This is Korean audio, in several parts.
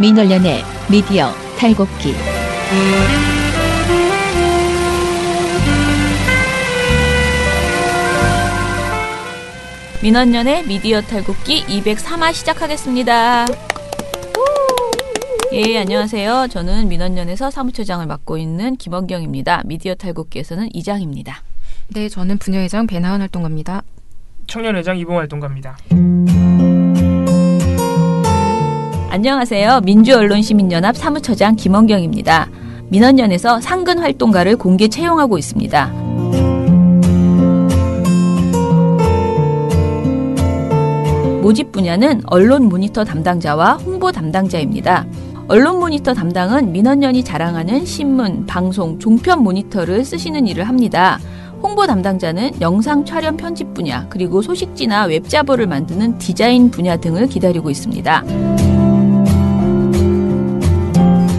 민원련의 미디어 탈곡기. 민원련의 미디어 탈곡기 203화 시작하겠습니다. 예, 안녕하세요. 저는 민원련에서 사무처장을 맡고 있는 김원경입니다. 미디어 탈곡기에서는 이장입니다. 네, 저는 분야회장 배나은 활동가입니다. 청년회장 이봉 활동가입니다. 안녕하세요. 민주언론시민연합 사무처장 김원경입니다. 민원련에서 상근 활동가를 공개 채용하고 있습니다. 모집 분야는 언론 모니터 담당자와 홍보 담당자입니다. 언론 모니터 담당은 민원련이 자랑하는 신문, 방송, 종편 모니터를 쓰시는 일을 합니다. 홍보 담당자는 영상 촬영 편집 분야, 그리고 소식지나 웹자보를 만드는 디자인 분야 등을 기다리고 있습니다.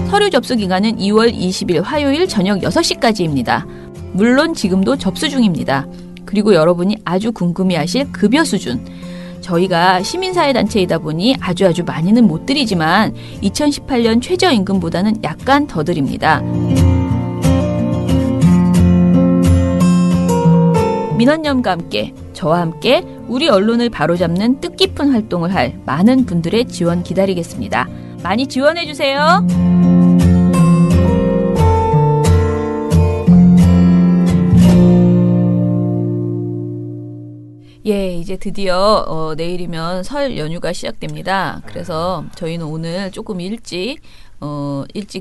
서류 접수 기간은 2월 20일 화요일 저녁 6시까지입니다. 물론 지금도 접수 중입니다. 그리고 여러분이 아주 궁금해하실 급여 수준. 저희가 시민사회단체이다 보니 아주 많이는 못 드리지만 2018년 최저임금보다는 약간 더 드립니다. 민원연과 함께, 저와 함께 우리 언론을 바로잡는 뜻깊은 활동을 할 많은 분들의 지원 기다리겠습니다. 많이 지원해주세요. 예, 이제 드디어 내일이면 설 연휴가 시작됩니다. 그래서 저희는 오늘 조금 일찍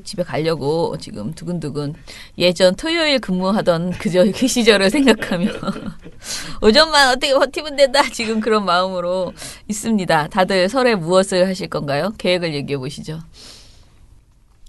집에 가려고 지금 두근두근 예전 토요일 근무하던 그 시절을 생각하며 오전만 어떻게 버티면 된다 지금 그런 마음으로 있습니다. 다들 설에 무엇을 하실 건가요? 계획을 얘기해 보시죠.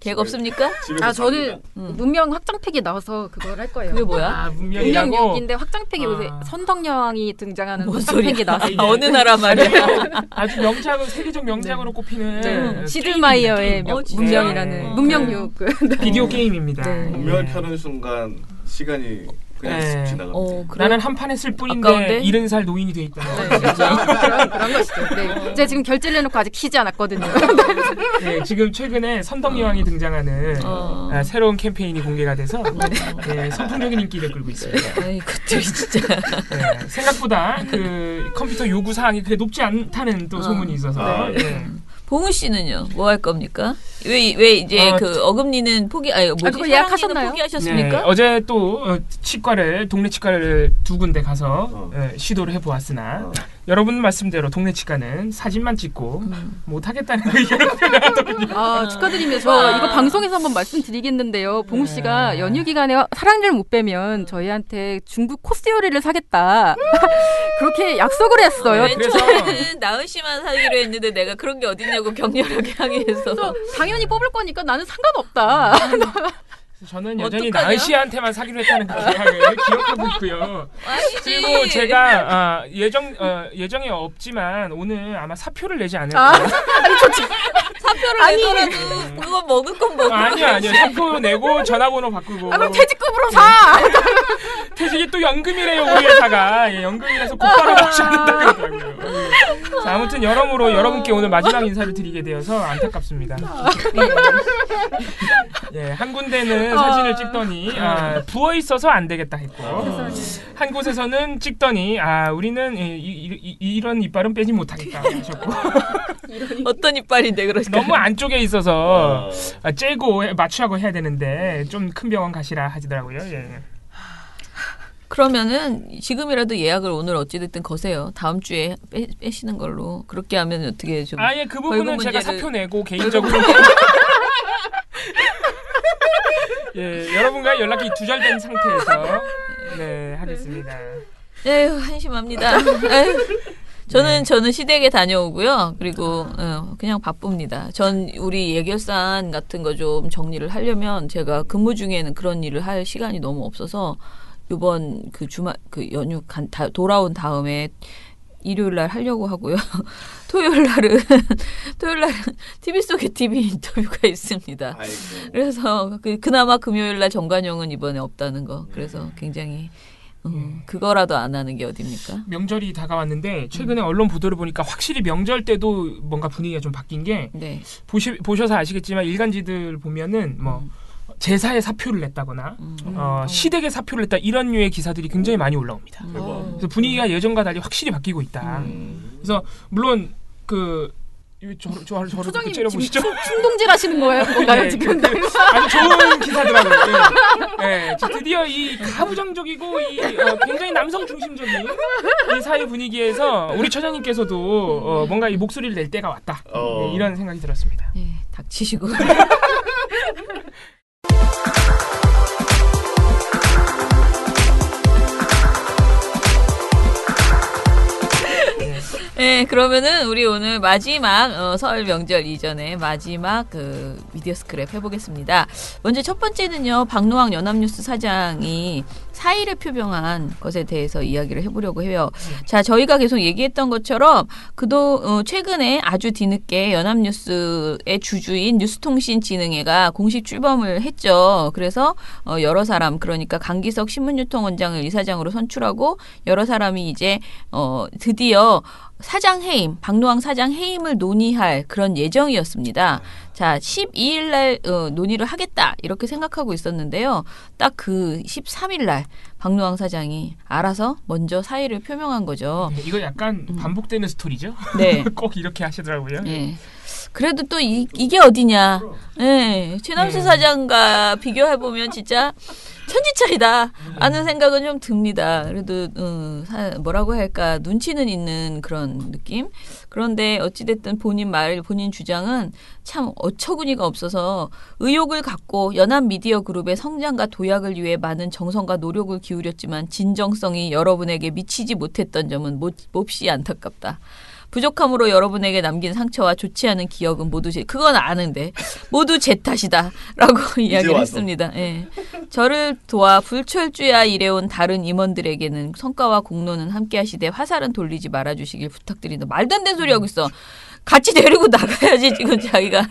계획 없습니까? 저는 문명 확장팩이 나와서 그걸 할 거예요. 그게 뭐야? 문명 6인데 확장팩이 요새 선덕여왕이 등장하는 확장팩이 나왔어요. 어느 나라 말이야? 아주 명작은 세계적 명작으로 꼽히는 시드마이어의 문명이라는 문명 6 비디오 게임입니다. 문명을 켜는 순간 시간이 그냥 쓱 지나갑니다. 나는 한 판 했을 뿐인데 70살 노인이 돼 있다. 그런 것이죠. 네. 제가 지금 결제를 해놓고 아직 키지 않았거든요. 네, 지금 최근에 선덕여왕이 등장하는 새로운 캠페인이 공개가 돼서 선풍적인 인기를 끌고 있습니다. 아이, 그것들이 진짜. 네, 생각보다 그 컴퓨터 요구 사항이 그렇게 높지 않다는 또 소문이 있어서. 봉우 씨는요? 뭐 할 겁니까? 왜 이제 그 어금니는 그거 예약하셨나요? 포기하셨습니까? 네, 어제 또 동네 치과를 두 군데 가서 시도를 해보았으나 여러분 말씀대로 동네 치과는 사진만 찍고 못하겠다는 의견을 표현하더군요. 축하드립니다. 저 이거 방송에서 한번 말씀드리겠는데요. 봉우 씨가 연휴 기간에 사랑니를 못 빼면 저희한테 중국 코스 요리를 사겠다. 그렇게 약속을 했어요. 처음에는 나은 씨만 사기로 했는데 내가 그런 게 어딨냐고 격렬하게 항의해서 당연히 뽑을 거니까 나는 상관없다. 저는 여전히 나은 씨한테만 사기로 했다는 그 계약을 기억하고 있고요. 그리고 제가 예정이 없지만 오늘 아마 사표를 내지 않을까. 사표를 내더라도 그거 먹을 건 먹고. 아니요. 사표 내고 전화번호 바꾸고. 그럼 퇴직금으로 사. 퇴직이 또 연금이래요 우리 회사가. 연금이라서 곧바로 받지 않는다 그러더라고요. 자, 아무튼 여러모로 여러분께 오늘 마지막 인사를 드리게 되어서 안타깝습니다. 한 군데는 사진을 찍더니 부어 있어서 안 되겠다 했고 한 곳에서는 찍더니 우리는 이런 이빨은 빼지 못하겠다 하셨고 어떤 이빨인데 그러니까 너무 안쪽에 있어서 째고 마취하고 해야 되는데 좀 큰 병원 가시라 하시더라고요. 그러면은 지금이라도 예약을 오늘 어찌됐든 거세요. 다음 주에 빼시는 걸로. 그렇게 하면 어떻게 좀 그 부분은 제가 사표 내고 개인적으로 여러분과 연락이 두절된 상태에서 하겠습니다. 한심합니다. 저는 시댁에 다녀오고요. 그리고 그냥 바쁩니다. 우리 예결산 같은 거 좀 정리를 하려면 제가 근무 중에는 그런 일을 할 시간이 너무 없어서 이번 그 주말 연휴 돌아온 다음에 일요일 날 하려고 하고요. 토요일 날은 TV 속에 TV 인터뷰가 있습니다. 아이고. 그래서 그나마 금요일 날 정관용은 이번에 없다는 거. 그래서 굉장히 그거라도 안 하는 게 어딥니까? 명절이 다가왔는데 최근에 언론 보도를 보니까 확실히 명절 때도 뭔가 분위기가 좀 바뀐 게 네. 보셔서 아시겠지만 일간지들 보면은 뭐 제사에 사표를 냈다거나 시댁에 사표를 냈다 이런 류의 기사들이 굉장히 많이 올라옵니다. 그래서 분위기가 예전과 달리 확실히 바뀌고 있다. 그래서 물론 저를 소장님 째려보시죠. 지금 충동질 하시는 거예요? 뭔가요 네, 지금? 아주 좋은 기사더라고요. 네, 드디어 이 가부장적이고 굉장히 남성 중심적인 이 사회 분위기에서 우리 처장님께서도 뭔가 이 목소리를 낼 때가 왔다. 네, 이런 생각이 들었습니다. 네, 닥치시고. 네, 그러면은 우리 오늘 마지막 설 명절 이전에 마지막 미디어 스크랩 해보겠습니다. 먼저 첫 번째는요, 박노왕 연합뉴스 사장이 사의를 표명한 것에 대해서 이야기를 해보려고 해요. 자, 저희가 계속 얘기했던 것처럼 최근에 아주 뒤늦게 연합뉴스의 주주인 뉴스통신진흥회가 공식 출범을 했죠. 그래서 여러 사람, 그러니까 강기석 신문유통원장을 이사장으로 선출하고 여러 사람이 이제 드디어 사장 해임, 박노왕 사장 해임을 논의할 그런 예정이었습니다. 자, 12일 날 논의를 하겠다 이렇게 생각하고 있었는데요. 딱 그 13일 날 박노왕 사장이 알아서 먼저 사의를 표명한 거죠. 네, 이거 약간 반복되는 스토리죠? 네. 꼭 이렇게 하시더라고요. 네. 그래도 또 이게 어디냐. 네. 최남수 사장과 비교해보면 진짜 천지차이다 하는 생각은 좀 듭니다. 그래도 뭐라고 할까, 눈치는 있는 그런 느낌. 그런데 어찌됐든 본인 주장은 참 어처구니가 없어서 의욕을 갖고 연합미디어그룹의 성장과 도약을 위해 많은 정성과 노력을 기울였지만 진정성이 여러분에게 미치지 못했던 점은 몹시 안타깝다. 부족함으로 여러분에게 남긴 상처와 좋지 않은 기억은 모두 그건 아는데 모두 제 탓이다 라고 이야기를 했습니다. 예. 저를 도와 불철주야 일해온 다른 임원들에게는 성과와 공로는 함께 하시되 화살은 돌리지 말아주시길 부탁드린다. 말도 안 되는 소리 하고 있어. 같이 데리고 나가야지 지금 자기가.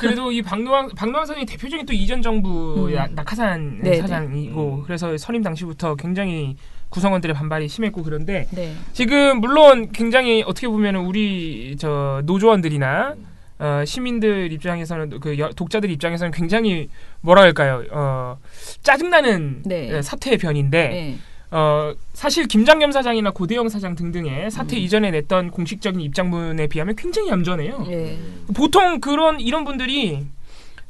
그래도 이 박노왕 사장이 대표적인 또 이전 정부 낙하산 네, 사장이고 그래서 선임 당시부터 굉장히 구성원들의 반발이 심했고 그런데 네. 지금 물론 굉장히 어떻게 보면 우리 노조원들이나 시민들 입장에서는 독자들 입장에서는 굉장히 뭐랄까요 짜증나는 네. 사태의 변인데 네. 사실 김장겸 사장이나 고대영 사장 등등의 사태 이전에 냈던 공식적인 입장문에 비하면 굉장히 얌전해요. 네. 보통 이런 분들이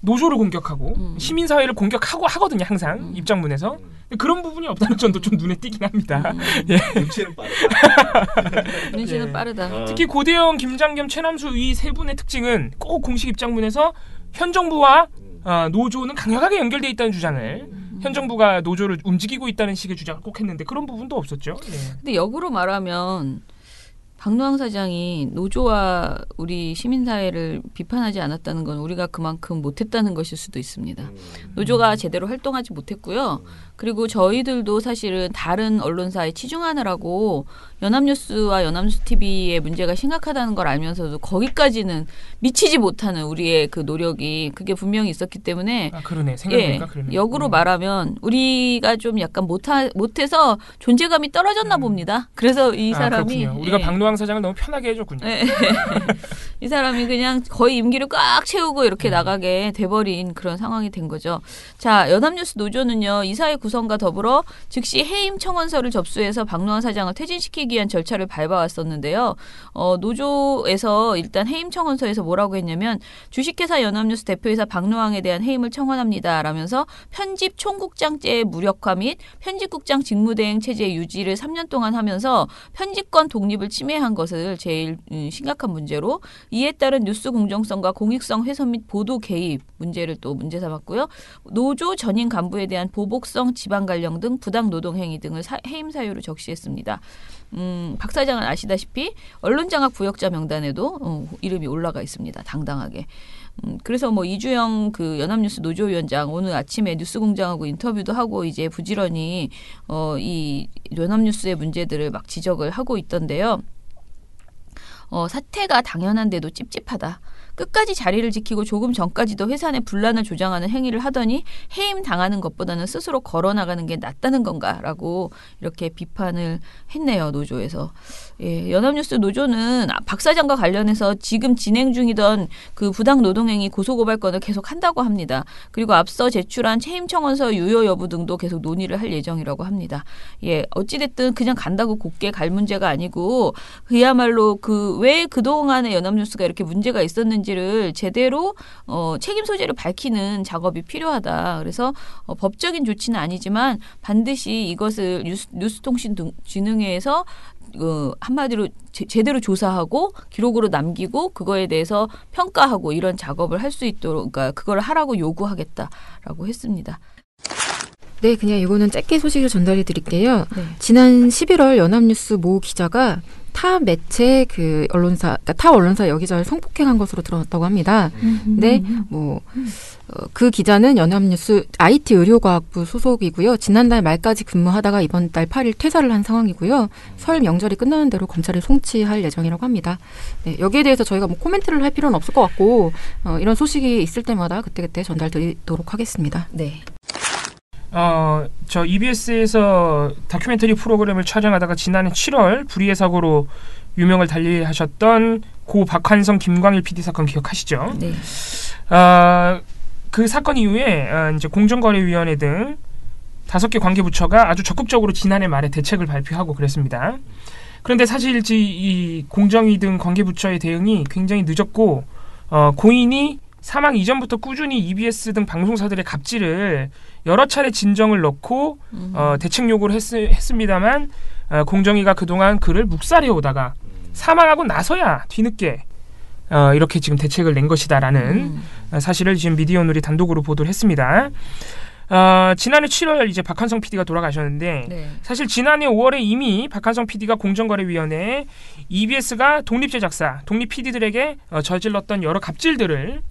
노조를 공격하고 시민사회를 공격하고 하거든요. 항상 입장문에서. 그런 부분이 없다는 점도 좀 눈에 띄긴 합니다. 예. 눈치는 빠르다. 눈치는 예. 빠르다. 특히 고대영, 김장겸, 최남수 이 세 분의 특징은 꼭 공식 입장문에서 현 정부와 노조는 강력하게 연결돼 있다는 주장을 현 정부가 노조를 움직이고 있다는 식의 주장을 꼭 했는데 그런 부분도 없었죠. 예. 근데 역으로 말하면 박노왕 사장이 노조와 우리 시민사회를 비판하지 않았다는 건 우리가 그만큼 못했다는 것일 수도 있습니다. 노조가 제대로 활동하지 못했고요. 그리고 저희들도 사실은 다른 언론사에 치중하느라고 연합뉴스와 연합뉴스TV의 문제가 심각하다는 걸 알면서도 거기까지는 미치지 못하는 우리의 그 노력이 그게 분명히 있었기 때문에 그러네. 생각해보니까 그러네. 역으로 말하면 우리가 좀 약간 못해서 존재감이 떨어졌나 봅니다. 그래서 이 사람이 그렇군요. 우리가 박노왕 사장을 너무 편하게 해줬군요. 이 사람이 그냥 거의 임기를 꽉 채우고 이렇게 나가게 돼버린 그런 상황이 된 거죠. 자, 연합뉴스 노조는요. 이사회 구성과 더불어 즉시 해임 청원서를 접수해서 박노왕 사장을 퇴진시키기 위한 절차를 밟아왔었는데요. 노조에서 일단 해임 청원서에서 뭐라고 했냐면 주식회사 연합뉴스 대표이사 박노왕에 대한 해임을 청원합니다. 라면서 편집 총국장제의 무력화 및 편집국장 직무대행 체제 유지를 3년 동안 하면서 편집권 독립을 침해한 것을 제일 심각한 문제로 이에 따른 뉴스 공정성과 공익성 훼손 및 보도 개입 문제를 또 문제 삼았고요. 노조 전임 간부에 대한 보복성 지방 관령 등 부당 노동 행위 등을 해임 사유로 적시했습니다. 박 사장은 아시다시피 언론장악 부역자 명단에도 이름이 올라가 있습니다. 당당하게. 그래서 이주영 그 연합뉴스 노조위원장 오늘 아침에 뉴스공장하고 인터뷰도 하고 이제 부지런히 이 연합뉴스의 문제들을 막 지적을 하고 있던데요. 사태가 당연한데도 찝찝하다. 끝까지 자리를 지키고 조금 전까지도 회사 내 분란을 조장하는 행위를 하더니 해임 당하는 것보다는 스스로 걸어나가는 게 낫다는 건가라고 이렇게 비판을 했네요. 노조에서. 예, 연합뉴스 노조는 박 사장과 관련해서 지금 진행 중이던 그 부당 노동행위 고소고발건을 계속 한다고 합니다. 그리고 앞서 제출한 해임 청원서 유효 여부 등도 계속 논의를 할 예정이라고 합니다. 예, 어찌됐든 그냥 간다고 곱게 갈 문제가 아니고 그야말로 왜 그동안에 연합뉴스가 이렇게 문제가 있었는지를 제대로 책임 소재를 밝히는 작업이 필요하다. 그래서 법적인 조치는 아니지만 반드시 이것을 뉴스통신진흥회에서 한마디로 제대로 조사하고 기록으로 남기고 그거에 대해서 평가하고 이런 작업을 할 수 있도록 그러니까 그걸 하라고 요구하겠다라고 했습니다. 네, 그냥 이거는 짧게 소식을 전달해 드릴게요. 네. 지난 11월 연합뉴스 모 기자가 타 매체 그 언론사, 그러니까 타 언론사 여기저기 성폭행한 것으로 드러났다고 합니다. 근데 그 기자는 연합뉴스 IT 의료과학부 소속이고요. 지난달 말까지 근무하다가 이번 달 8일 퇴사를 한 상황이고요. 설 명절이 끝나는 대로 검찰에 송치할 예정이라고 합니다. 네, 여기에 대해서 저희가 뭐 코멘트를 할 필요는 없을 것 같고 이런 소식이 있을 때마다 그때그때 전달드리도록 하겠습니다. 네. 저 EBS에서 다큐멘터리 프로그램을 촬영하다가 지난해 7월 불의의 사고로 유명을 달리하셨던 고 박환성 김광일 PD 사건 기억하시죠? 네. 그 사건 이후에 이제 공정거래위원회 등 5개 관계부처가 아주 적극적으로 지난해 말에 대책을 발표하고 그랬습니다. 그런데 사실 이 공정위 등 관계부처의 대응이 굉장히 늦었고 고인이 사망 이전부터 꾸준히 EBS 등 방송사들의 갑질을 여러 차례 진정을 넣고 대책 요구를 했습니다만 공정위가 그동안 그를 묵살해 오다가 사망하고 나서야 뒤늦게 이렇게 지금 대책을 낸 것이다라는 사실을 지금 미디어오늘이 단독으로 보도를 했습니다. 지난해 7월 이제 박한성 PD가 돌아가셨는데 네. 사실 지난해 5월에 이미 박한성 PD가 공정거래위원회에 EBS가 독립제작사, 독립 PD들에게 저질렀던 여러 갑질들을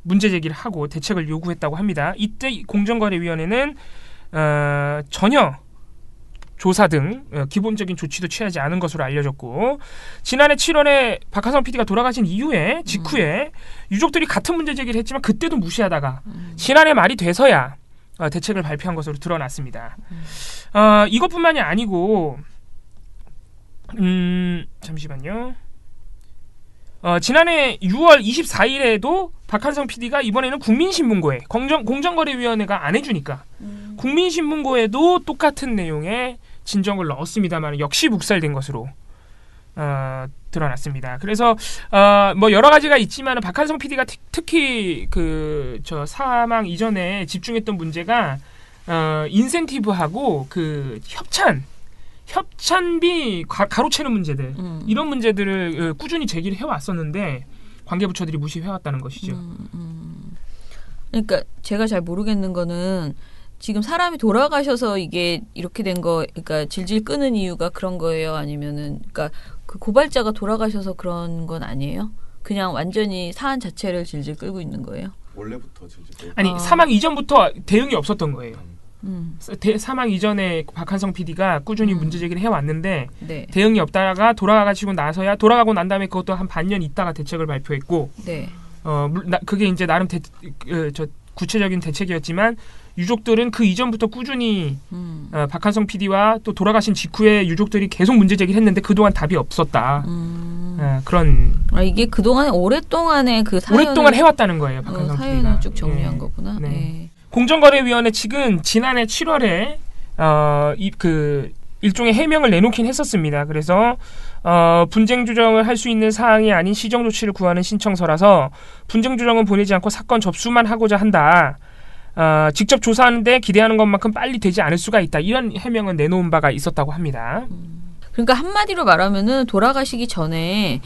문제 제기를 하고 대책을 요구했다고 합니다. 이때 공정거래위원회는 전혀 조사 등 기본적인 조치도 취하지 않은 것으로 알려졌고 지난해 7월에 박하성 PD가 돌아가신 직후에 유족들이 같은 문제 제기를 했지만 그때도 무시하다가 지난해 말이 돼서야 대책을 발표한 것으로 드러났습니다. 이것뿐만이 아니고 잠시만요. 지난해 6월 24일에도 박한성 PD가 이번에는 국민신문고에 공정거래위원회가 안 해주니까 국민신문고에도 똑같은 내용의 진정을 넣었습니다만 역시 묵살된 것으로 드러났습니다. 그래서 뭐 여러 가지가 있지만 박한성 PD가 특히 저 사망 이전에 집중했던 문제가 인센티브하고 그 협찬비 가로채는 문제들 이런 문제들을 꾸준히 제기를 해왔었는데 관계부처들이 무시해왔다는 것이죠. 그러니까 제가 잘 모르겠는 거는 지금 사람이 돌아가셔서 이게 이렇게 된 거, 그러니까 질질 끄는 이유가 그런 거예요? 아니면은, 그러니까 그 고발자가 돌아가셔서 그런 건 아니에요? 그냥 완전히 사안 자체를 질질 끌고 있는 거예요? 원래부터 질질 끌고. 아니 사망 이전부터 대응이 없었던 거예요. 사망 이전에 박한성 PD가 꾸준히 문제 제기를 해왔는데 네. 대응이 없다가 돌아가시고 나서야 돌아가고 난 다음에 그것도 한 반년 있다가 대책을 발표했고 네. 그게 이제 나름 구체적인 대책이었지만 유족들은 그 이전부터 꾸준히 박한성 PD와 또 돌아가신 직후에 유족들이 계속 문제 제기를 했는데 그동안 답이 없었다. 그런 이게 그동안 오랫동안의 그 사연을 오랫동안 해왔다는 거예요. 박한성 PD가. 사연을 쭉 정리한 거구나. 네. 네. 공정거래위원회 측은 지난해 7월에 일종의 해명을 내놓긴 했었습니다. 그래서 분쟁 조정을 할 수 있는 사항이 아닌 시정 조치를 구하는 신청서라서 분쟁 조정은 보내지 않고 사건 접수만 하고자 한다. 직접 조사하는데 기대하는 것만큼 빨리 되지 않을 수가 있다. 이런 해명은 내놓은 바가 있었다고 합니다. 그러니까 한마디로 말하면은 돌아가시기 전에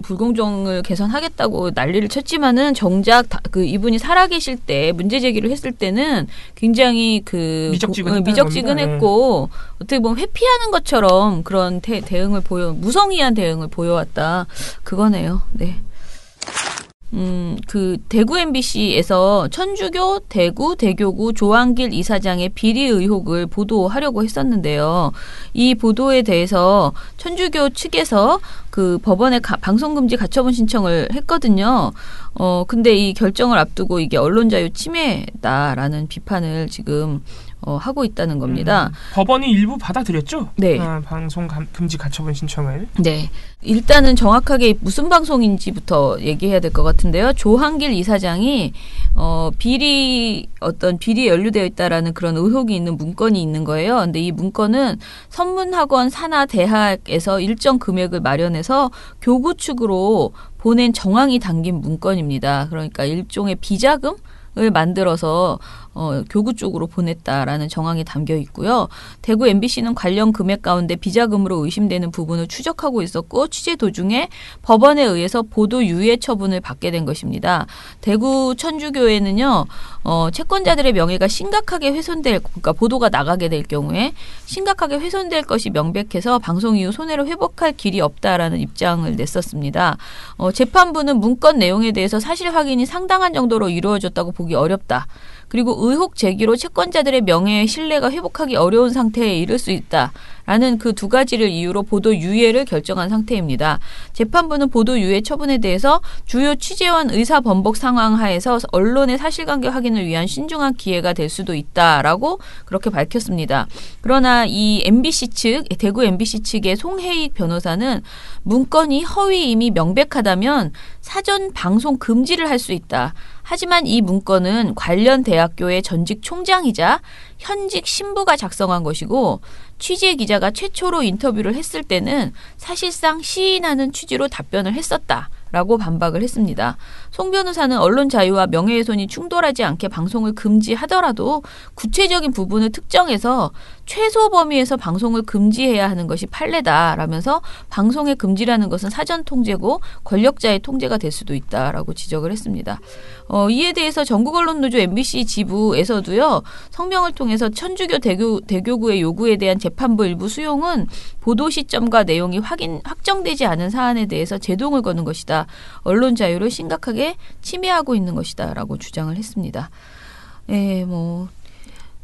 불공정을 개선하겠다고 난리를 쳤지만은 정작 이분이 살아계실 때 문제 제기를 했을 때는 굉장히 미적지근했고 어떻게 보면 회피하는 것처럼 그런 대응을 무성의한 대응을 보여왔다. 그거네요. 네. 대구 MBC에서 천주교 대구 대교구 조한길 이사장의 비리 의혹을 보도하려고 했었는데요. 이 보도에 대해서 천주교 측에서 그 법원에 방송금지 가처분 신청을 했거든요. 근데 이 결정을 앞두고 이게 언론자유 침해다라는 비판을 지금 하고 있다는 겁니다. 법원이 일부 받아들였죠? 네. 방송 금지 가처분 신청을. 네. 일단은 정확하게 무슨 방송인지부터 얘기해야 될 것 같은데요. 조한길 이사장이 비리에 연루되어 있다라는 그런 의혹이 있는 문건이 있는 거예요. 근데 이 문건은 선문학원 산하 대학에서 일정 금액을 마련해서 교구 측으로 보낸 정황이 담긴 문건입니다. 그러니까 일종의 비자금을 만들어서 교구 쪽으로 보냈다라는 정황이 담겨 있고요. 대구 MBC는 관련 금액 가운데 비자금으로 의심되는 부분을 추적하고 있었고 취재 도중에 법원에 의해서 보도 유예 처분을 받게 된 것입니다. 대구 천주교회는요. 채권자들의 명예가 심각하게 그러니까 보도가 나가게 될 경우에 심각하게 훼손될 것이 명백해서 방송 이후 손해를 회복할 길이 없다라는 입장을 냈었습니다. 재판부는 문건 내용에 대해서 사실 확인이 상당한 정도로 이루어졌다고 보기 어렵다. 그리고 의혹 제기로 채권자들의 명예의 신뢰가 회복하기 어려운 상태에 이를 수 있다라는 그 두 가지를 이유로 보도 유예를 결정한 상태입니다. 재판부는 보도 유예 처분에 대해서 주요 취재원 의사 번복 상황 하에서 언론의 사실관계 확인을 위한 신중한 기회가 될 수도 있다라고 그렇게 밝혔습니다. 그러나 이 대구 MBC 측의 송혜익 변호사는 문건이 허위임이 명백하다면 사전 방송 금지를 할 수 있다. 하지만 이 문건은 관련 대학교의 전직 총장이자 현직 신부가 작성한 것이고 취재 기자가 최초로 인터뷰를 했을 때는 사실상 시인하는 취지로 답변을 했었다라고 반박을 했습니다. 송 변호사는 언론 자유와 명예훼손이 충돌하지 않게 방송을 금지하더라도 구체적인 부분을 특정해서 최소 범위에서 방송을 금지해야 하는 것이 판례다라면서 방송의 금지라는 것은 사전 통제고 권력자의 통제가 될 수도 있다라고 지적을 했습니다. 이에 대해서 전국언론노조 MBC 지부에서도요. 성명을 통해서 천주교 대교구의 요구에 대한 재판부 일부 수용은 보도 시점과 내용이 확정되지 않은 사안에 대해서 제동을 거는 것이다. 언론 자유를 심각하게 침해하고 있는 것이다. 라고 주장을 했습니다.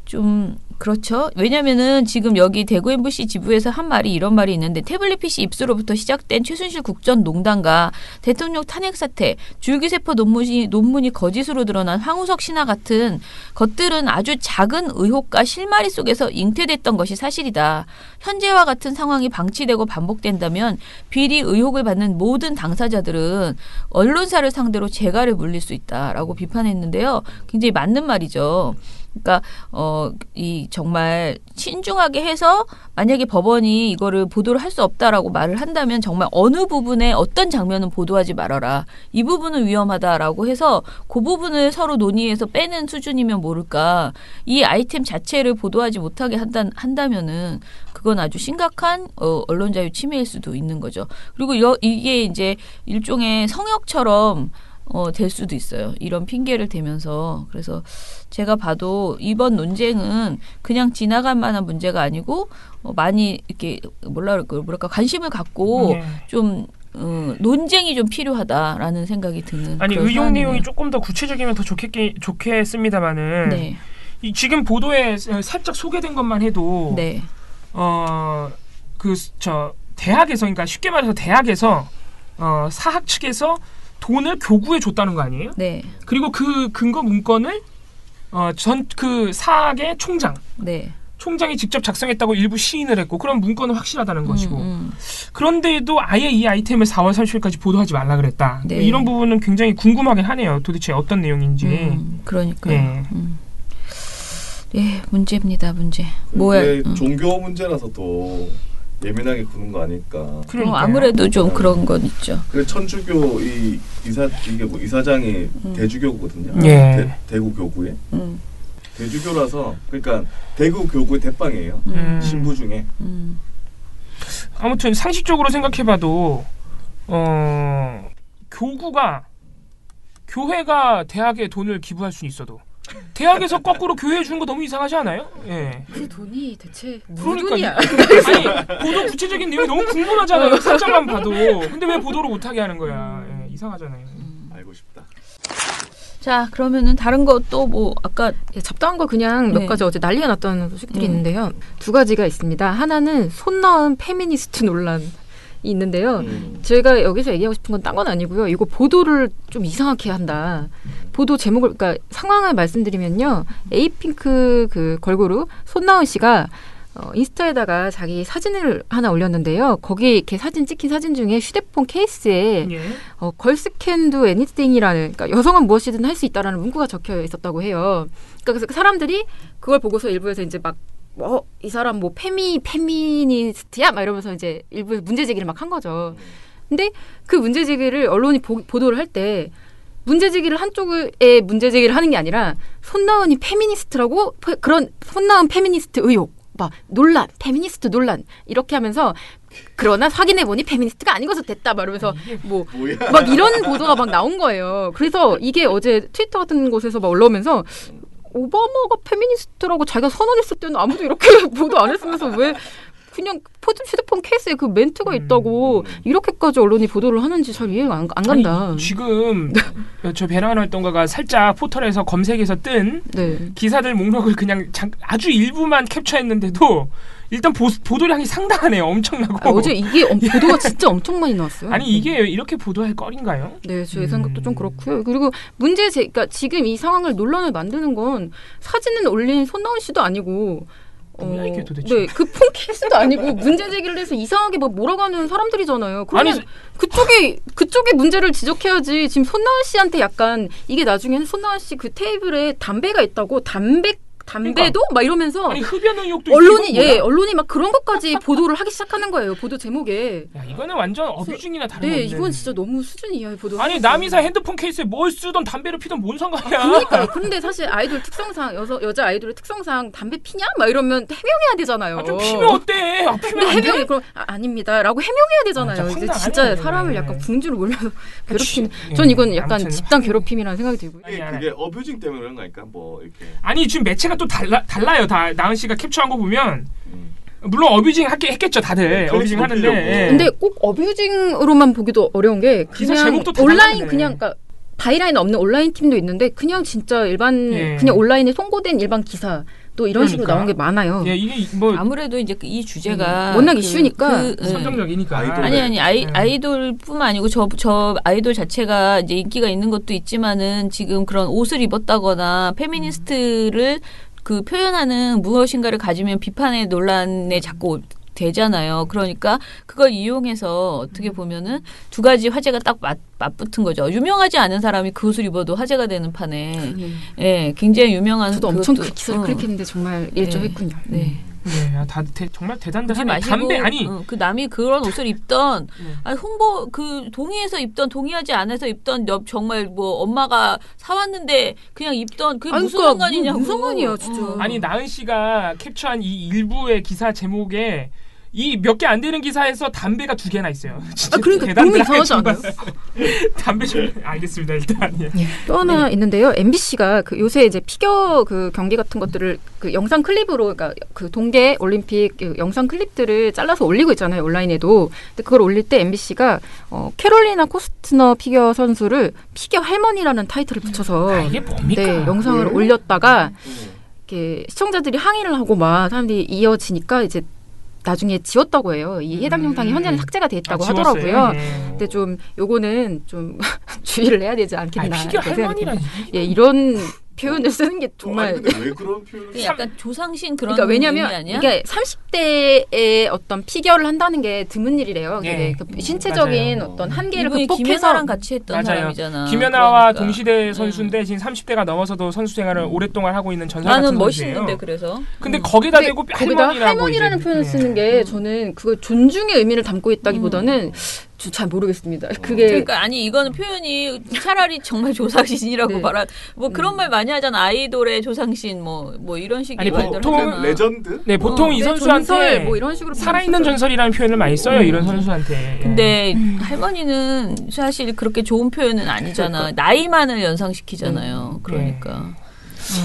좀 그렇죠. 왜냐면은 지금 여기 대구 MBC 지부에서 한 말이 이런 말이 있는데 태블릿 PC 입수로부터 시작된 최순실 국정농단과 대통령 탄핵 사태, 줄기세포 논문이 거짓으로 드러난 황우석 신화 같은 것들은 아주 작은 의혹과 실마리 속에서 잉태됐던 것이 사실이다. 현재와 같은 상황이 방치되고 반복된다면 비리 의혹을 받는 모든 당사자들은 언론사를 상대로 재갈을 물릴 수 있다라고 비판했는데요. 굉장히 맞는 말이죠. 그러니까 이 정말 신중하게 해서 만약에 법원이 이거를 보도를 할 수 없다라고 말을 한다면 정말 어느 부분에 어떤 장면은 보도하지 말아라. 이 부분은 위험하다라고 해서 그 부분을 서로 논의해서 빼는 수준이면 모를까. 이 아이템 자체를 보도하지 못하게 한다면은 그건 아주 심각한 언론 자유 침해일 수도 있는 거죠. 그리고 이게 이제 일종의 성역처럼 될 수도 있어요. 이런 핑계를 대면서. 그래서 제가 봐도 이번 논쟁은 그냥 지나갈 만한 문제가 아니고 많이 이렇게 뭐랄까 관심을 갖고 좀 논쟁이 좀 필요하다라는 생각이 드는. 아니 의혹 내용이 조금 더 구체적이면 더 좋겠습니다만은 네. 지금 보도에 살짝 소개된 것만 해도 네. 대학에서 그러니까 쉽게 말해서 대학에서 사학 측에서 돈을 교구에 줬다는 거 아니에요? 네. 그리고 그 근거 문건을 그 사학의 총장이 직접 작성했다고 일부 시인을 했고 그런 문건은 확실하다는 것이고 그런데도 아예 이 아이템을 4월 30일까지 보도하지 말라 그랬다. 네. 이런 부분은 굉장히 궁금하긴 하네요. 도대체 어떤 내용인지. 그러니까요. 네. 예, 문제입니다. 문제. 뭐야? 종교 문제라서 또 예민하게 구는 거 아닐까. 아무래도 좀 그런 건 있죠. 그래 천주교 이게 뭐 이사장이 대주교거든요. 예. 대구 교구에. 대주교라서 그러니까 대구 교구의 대빵이에요. 신부 중에. 아무튼 상식적으로 생각해봐도 교회가 대학에 돈을 기부할 수는 있어도 대학에서 거꾸로 교회에 주는 거 너무 이상하지 않아요? 예. 그 돈이 대체 무슨 돈이야? 아니 보도 구체적인 내용이 너무 궁금하잖아요. 살짝만 봐도. 근데 왜 보도를 못하게 하는 거야? 예, 이상하잖아요. 알고 싶다. 자 그러면은 다른 것도 뭐 아까 잡다한 거 그냥 몇 가지 어제 난리가 났던 소식들이 있는데요. 두 가지가 있습니다. 하나는 손 넣은 페미니스트 논란. 있는데요. 제가 여기서 얘기하고 싶은 건 딴 건 아니고요. 이거 보도를 좀 이상하게 한다. 보도 제목을 그러니까 상황을 말씀드리면요. 에이핑크 그 걸그룹 손나은 씨가 인스타에다가 자기 사진을 하나 올렸는데요. 거기 이렇게 사진 찍힌 사진 중에 휴대폰 케이스에 걸스 캔 두 애니띵이라는 그러니까 여성은 무엇이든 할 수 있다라는 문구가 적혀 있었다고 해요. 그러니까 그래서 사람들이 그걸 보고서 일부에서 이제 막 이 사람 뭐 페미니스트야? 막 이러면서 이제 일부에서 문제 제기를 막 한 거죠. 근데 그 문제 제기를 언론이 보도를 할 때 문제 제기를 한쪽에 문제 제기를 하는 게 아니라 손나은이 페미니스트라고 그런 손나은 페미니스트 의혹 막 논란, 페미니스트 논란 이렇게 하면서 그러나 확인해보니 페미니스트가 아닌 것으로 됐다 말하면서 뭐 막 이런 보도가 막 나온 거예요. 그래서 이게 어제 트위터 같은 곳에서 막 올라오면서 오바마가 페미니스트라고 자기가 선언했을 때는 아무도 이렇게 보도 안 했으면서 왜 그냥 휴대폰 케이스에 그 멘트가 있다고 이렇게까지 언론이 보도를 하는지 잘 이해가 안 간다. 아니, 지금 저 배낭 활동가가 살짝 포털에서 검색해서 뜬 기사들 목록을 그냥 아주 일부만 캡처했는데도 일단 보도량이 상당하네요. 엄청나고. 어제 이게 보도가 진짜 엄청 많이 나왔어요. 아니 이게 이렇게 보도할 거리인가요? 네, 제 생각도 좀 그렇고요. 그리고 그러니까 지금 이 상황을 논란을 만드는 건 사진을 올린 손나은 씨도 아니고 뭐야 이게 도대체? 네, 그 폰 케이스도 아니고 문제 제기를 해서 이상하게 막 몰아가는 사람들이잖아요. 그러면 아니, 그쪽에 문제를 지적해야지. 지금 손나은 씨한테 약간 이게 나중에는 손나은 씨 그 테이블에 담배가 있다고 담배도 그러니까, 막 이러면서 아니 흡연 의혹도 언론이 막 그런 것까지 보도를 하기 시작하는 거예요. 보도 제목에. 야, 이거는 완전 어뷰징이나 다른 건데. 네, 이건 진짜 너무 수준 이하의 보도. 아니 남이사 핸드폰 케이스에 뭘 쓰던 담배를 피던 뭔 상관이야. 그러니까 그런데 사실 아이돌 특성상 여자 아이돌의 특성상 담배 피냐? 막 이러면 해명해야 되잖아요. 좀 피면 어때? 피면 안 돼? 그럼 아닙니다라고 해명해야 되잖아요. 이제 진짜 사람을 약간 궁지로 몰면서 괴롭히는. 전 이건 약간 아무튼. 집단 괴롭힘이라는 생각이 들고요. 그게 어뷰징 때문에 그런 거니까 뭐 이렇게. 아니 지금 매체가 또 달라요. 다 나은 씨가 캡처한 거 보면 물론 어뷰징 했겠죠 다들 어뷰징 하는데. 근데 꼭 어뷰징으로만 보기도 어려운 게 그냥 온라인 그냥 그러니까 바이라인 없는 온라인 팀도 있는데 그냥 진짜 일반 그냥 온라인에 송고된 일반 기사. 또 이런 식으로 나온 게 많아요. 예, 이게 뭐 아무래도 이제 이 주제가 워낙 이슈니까 선정적이니까. 아이돌뿐만 아니고 저 아이돌 자체가 이제 인기가 있는 것도 있지만은 지금 그런 옷을 입었다거나 페미니스트를 그 표현하는 무엇인가를 가지면 비판의 논란에 자꾸 되잖아요. 그러니까 그걸 이용해서 어떻게 보면은 두 가지 화제가 딱 맞붙은 거죠. 유명하지 않은 사람이 그 옷을 입어도 화제가 되는 판에 예, 굉장히 유명한 저도 엄청 그 기사를 클릭했는데 정말 일조했군요. 네. 정말 대단하네. 담배 아니 그 남이 그런 옷을 입던 아니, 홍보 그 동의해서 입던 동의하지 않아서 입던 정말 뭐 엄마가 사왔는데 그냥 입던 그게 무슨 상관이냐고. 무슨 상관이야 진짜. 아니 나은 씨가 캡처한 이 일부의 기사 제목에 이 몇 개 안 되는 기사에서 담배가 2개나 있어요. 진짜 그러니까 너무 이상하지 않아요? 담배 좀 알겠습니다 일단. 또 하나 있는데요. MBC가 그 요새 이제 피겨 그 경기 같은 것들을 그 영상 클립으로 그러니까 그 동계 올림픽 그 영상 클립들을 잘라서 올리고 있잖아요 온라인에도. 근데 그걸 올릴 때 MBC가 캐롤리나 코스트너 피겨 선수를 피겨 할머니라는 타이틀을 붙여서 이게 뭡니까? 영상을 올렸다가 이렇게 시청자들이 항의를 하고 막 사람들이 이어지니까 이제. 나중에 지웠다고 해요. 이 해당 영상이 현재는 삭제가 돼 있다고 하더라고요. 근데 좀 요거는 좀 주의를 해야 되지 않겠나. 피겨 할머니라니. 이런 표현을 쓰는 게 정말 왜 그런 표현을 약간 조상신 그런 그러니까 왜냐면 이게 30대에 어떤 피겨를 한다는 게 드문 일이래요. 그 신체적인 맞아요. 어떤 한계를 극복해서 김연아랑 같이 했던 맞아요. 사람이잖아. 김연아와 동시대 선수인데 지금 30대가 넘어서도 선수 생활을 오랫동안 하고 있는 전설 같은 나는 선수예요. 멋있는데 그래서. 근데 거기다 대고 할머니라는 표현을 쓰는 게 저는 그걸 존중의 의미를 담고 있다기보다는 잘 모르겠습니다. 그게 그러니까 아니 이거는 표현이 차라리 정말 조상신이라고 말한 뭐 그런 말 많이 하잖아. 아이돌의 조상신 뭐 이런 식의 말들 하잖아. 레전드? 네, 보통 이 선수한테 전설 뭐 이런 식으로 살아있는 전설이라는 표현을 많이 써요. 이런 선수한테. 근데 할머니는 사실 그렇게 좋은 표현은 아니잖아. 나이만을 연상시키잖아요. 그러니까.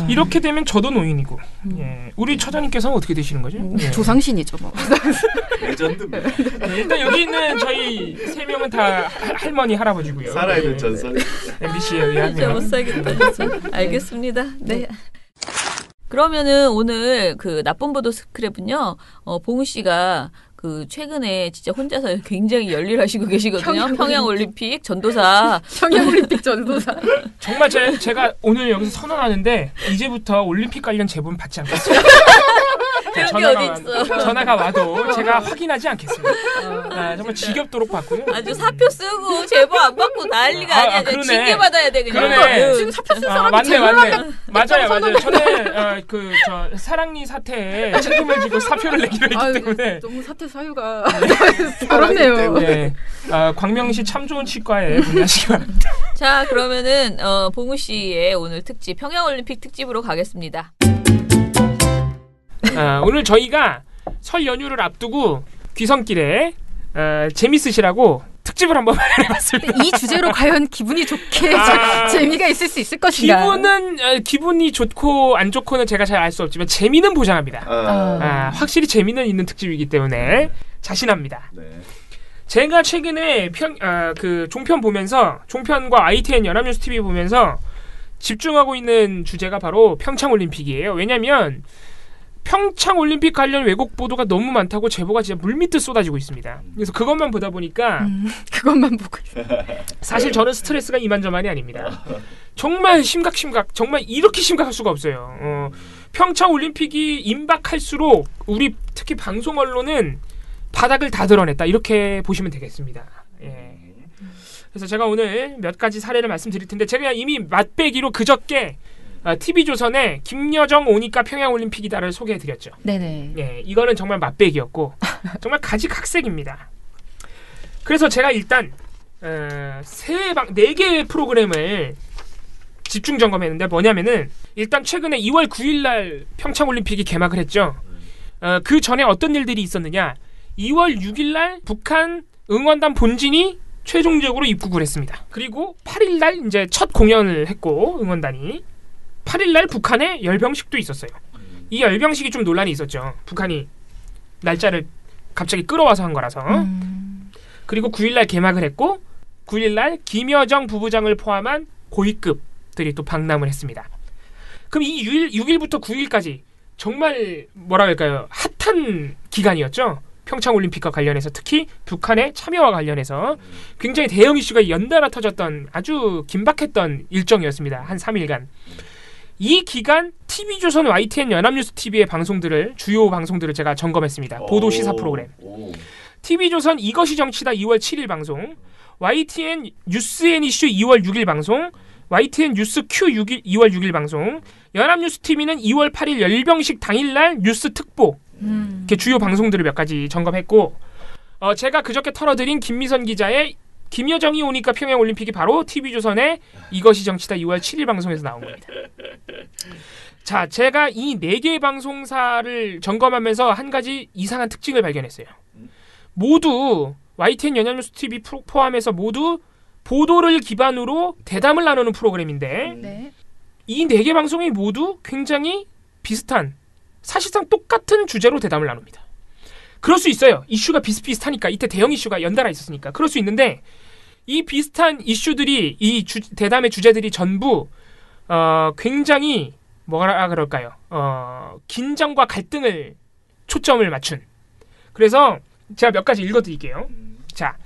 이렇게 되면 저도 노인이고. 예. 우리 처자님께서는 어떻게 되시는 거죠? 조상신이죠. 뭐. 레전드입니다. 일단 여기 있는 저희 3명은 다 할머니 할아버지고요. 살아있는 전설. 진짜 MBC에 의하면. 못 살겠다. 진짜. 알겠습니다. 네. 그러면은 오늘 그 나쁜 보도 스크랩은요. 봉우 씨가 그 최근에 진짜 혼자서 굉장히 열일하시고 계시거든요. 평양올림픽 전도사. 평양올림픽 전도사. 정말 제가 오늘 여기서 선언하는데 이제부터 올림픽 관련 제보는 받지 않겠습니다. 전화가 와도 제가 확인하지 않겠습니다. 정말 지겹도록 받고요. 아주 사표 쓰고 제보 안 받고 난리가 아니야. 그러네. 징계 받아야 돼 그냥. 그러네. 지금 사표 쓴 사람이 맞네. 맞아요. 저는 저 사랑니 사태에 책임을 지고 사표를 내기로 했기 때문에 너무 사태 사유가 그렇네요. 네. 광명시 참 좋은 치과에 문의하시기 바랍니다. 자, 그러면은 봉우 씨의 오늘 특집 평양올림픽 특집으로 가겠습니다. 오늘 저희가 설 연휴를 앞두고 귀성길에 재밌으시라고 특집을 한번 마련해봤습니다. 이 주제로 과연 기분이 좋게 재미가 있을 수 있을 것인가? 기분이 좋고 안 좋고는 제가 잘 알 수 없지만 재미는 보장합니다. 확실히 재미는 있는 특집이기 때문에 자신합니다. 네. 제가 최근에 그 종편 보면서 종편과 ITN 연합뉴스 TV 보면서 집중하고 있는 주제가 바로 평창올림픽이에요. 왜냐하면 평창올림픽 관련 왜곡 보도가 너무 많다고 제보가 진짜 물밀듯 쏟아지고 있습니다. 그래서 그것만 보다 보니까 그것만 보고 있어요. 사실 저는 스트레스가 이만저만이 아닙니다. 정말 심각 정말 이렇게 심각할 수가 없어요. 평창올림픽이 임박할수록 우리 특히 방송 언론은 바닥을 다 드러냈다 이렇게 보시면 되겠습니다. 예. 그래서 제가 오늘 몇 가지 사례를 말씀드릴 텐데 제가 이미 맛배기로 그저께 TV조선에 김여정 오니까 평양올림픽이다를 소개해드렸죠. 네네. 예, 이거는 정말 맛배기였고 정말 가지각색입니다. 그래서 제가 일단 4개의 프로그램을 집중 점검했는데 뭐냐면은 일단 최근에 2월 9일 날 평창올림픽이 개막을 했죠. 그 전에 어떤 일들이 있었느냐. 2월 6일 날 북한 응원단 본진이 최종적으로 입국을 했습니다. 그리고 8일 날 이제 첫 공연을 했고 응원단이 8일 날 북한에 열병식도 있었어요. 이 열병식이 좀 논란이 있었죠. 북한이 날짜를 갑자기 끌어와서 한 거라서. 그리고 9일 날 개막을 했고 9일 날 김여정 부부장을 포함한 고위급들이 또 방남을 했습니다. 그럼 이 6일부터 9일까지 정말 뭐라 할까요? 핫한 기간이었죠. 평창올림픽과 관련해서 특히 북한의 참여와 관련해서 굉장히 대형 이슈가 연달아 터졌던 아주 긴박했던 일정이었습니다. 한 3일간. 이 기간 TV조선 YTN 연합뉴스 TV의 주요 방송들을 제가 점검했습니다. 보도 시사 프로그램. TV조선 이것이 정치다 2월 7일 방송, YTN 뉴스앤 이슈 2월 6일 방송, YTN 뉴스 Q 2월 6일 방송, 연합뉴스 TV는 2월 8일 열병식 당일날 뉴스 특보 이렇게 주요 방송들을 몇 가지 점검했고 제가 그저께 털어드린 김미선 기자의 김여정이 오니까 평양올림픽이 바로 TV조선의 이것이 정치다 2월 7일 방송에서 나온 겁니다. 자, 제가 이 4개의 방송사를 점검하면서 한 가지 이상한 특징을 발견했어요. 모두 YTN 연합뉴스 TV 포함해서 모두 보도를 기반으로 대담을 나누는 프로그램인데 네. 이 4개 방송이 모두 굉장히 비슷한 사실상 똑같은 주제로 대담을 나눕니다. 그럴 수 있어요. 이슈가 비슷비슷하니까 이때 대형 이슈가 연달아 있었으니까 그럴 수 있는데 이 비슷한 이슈들이 이 대담의 주제들이 전부 굉장히 뭐라 그럴까요? 긴장과 갈등을 초점을 맞춘. 그래서 제가 몇 가지 읽어드릴게요. 자,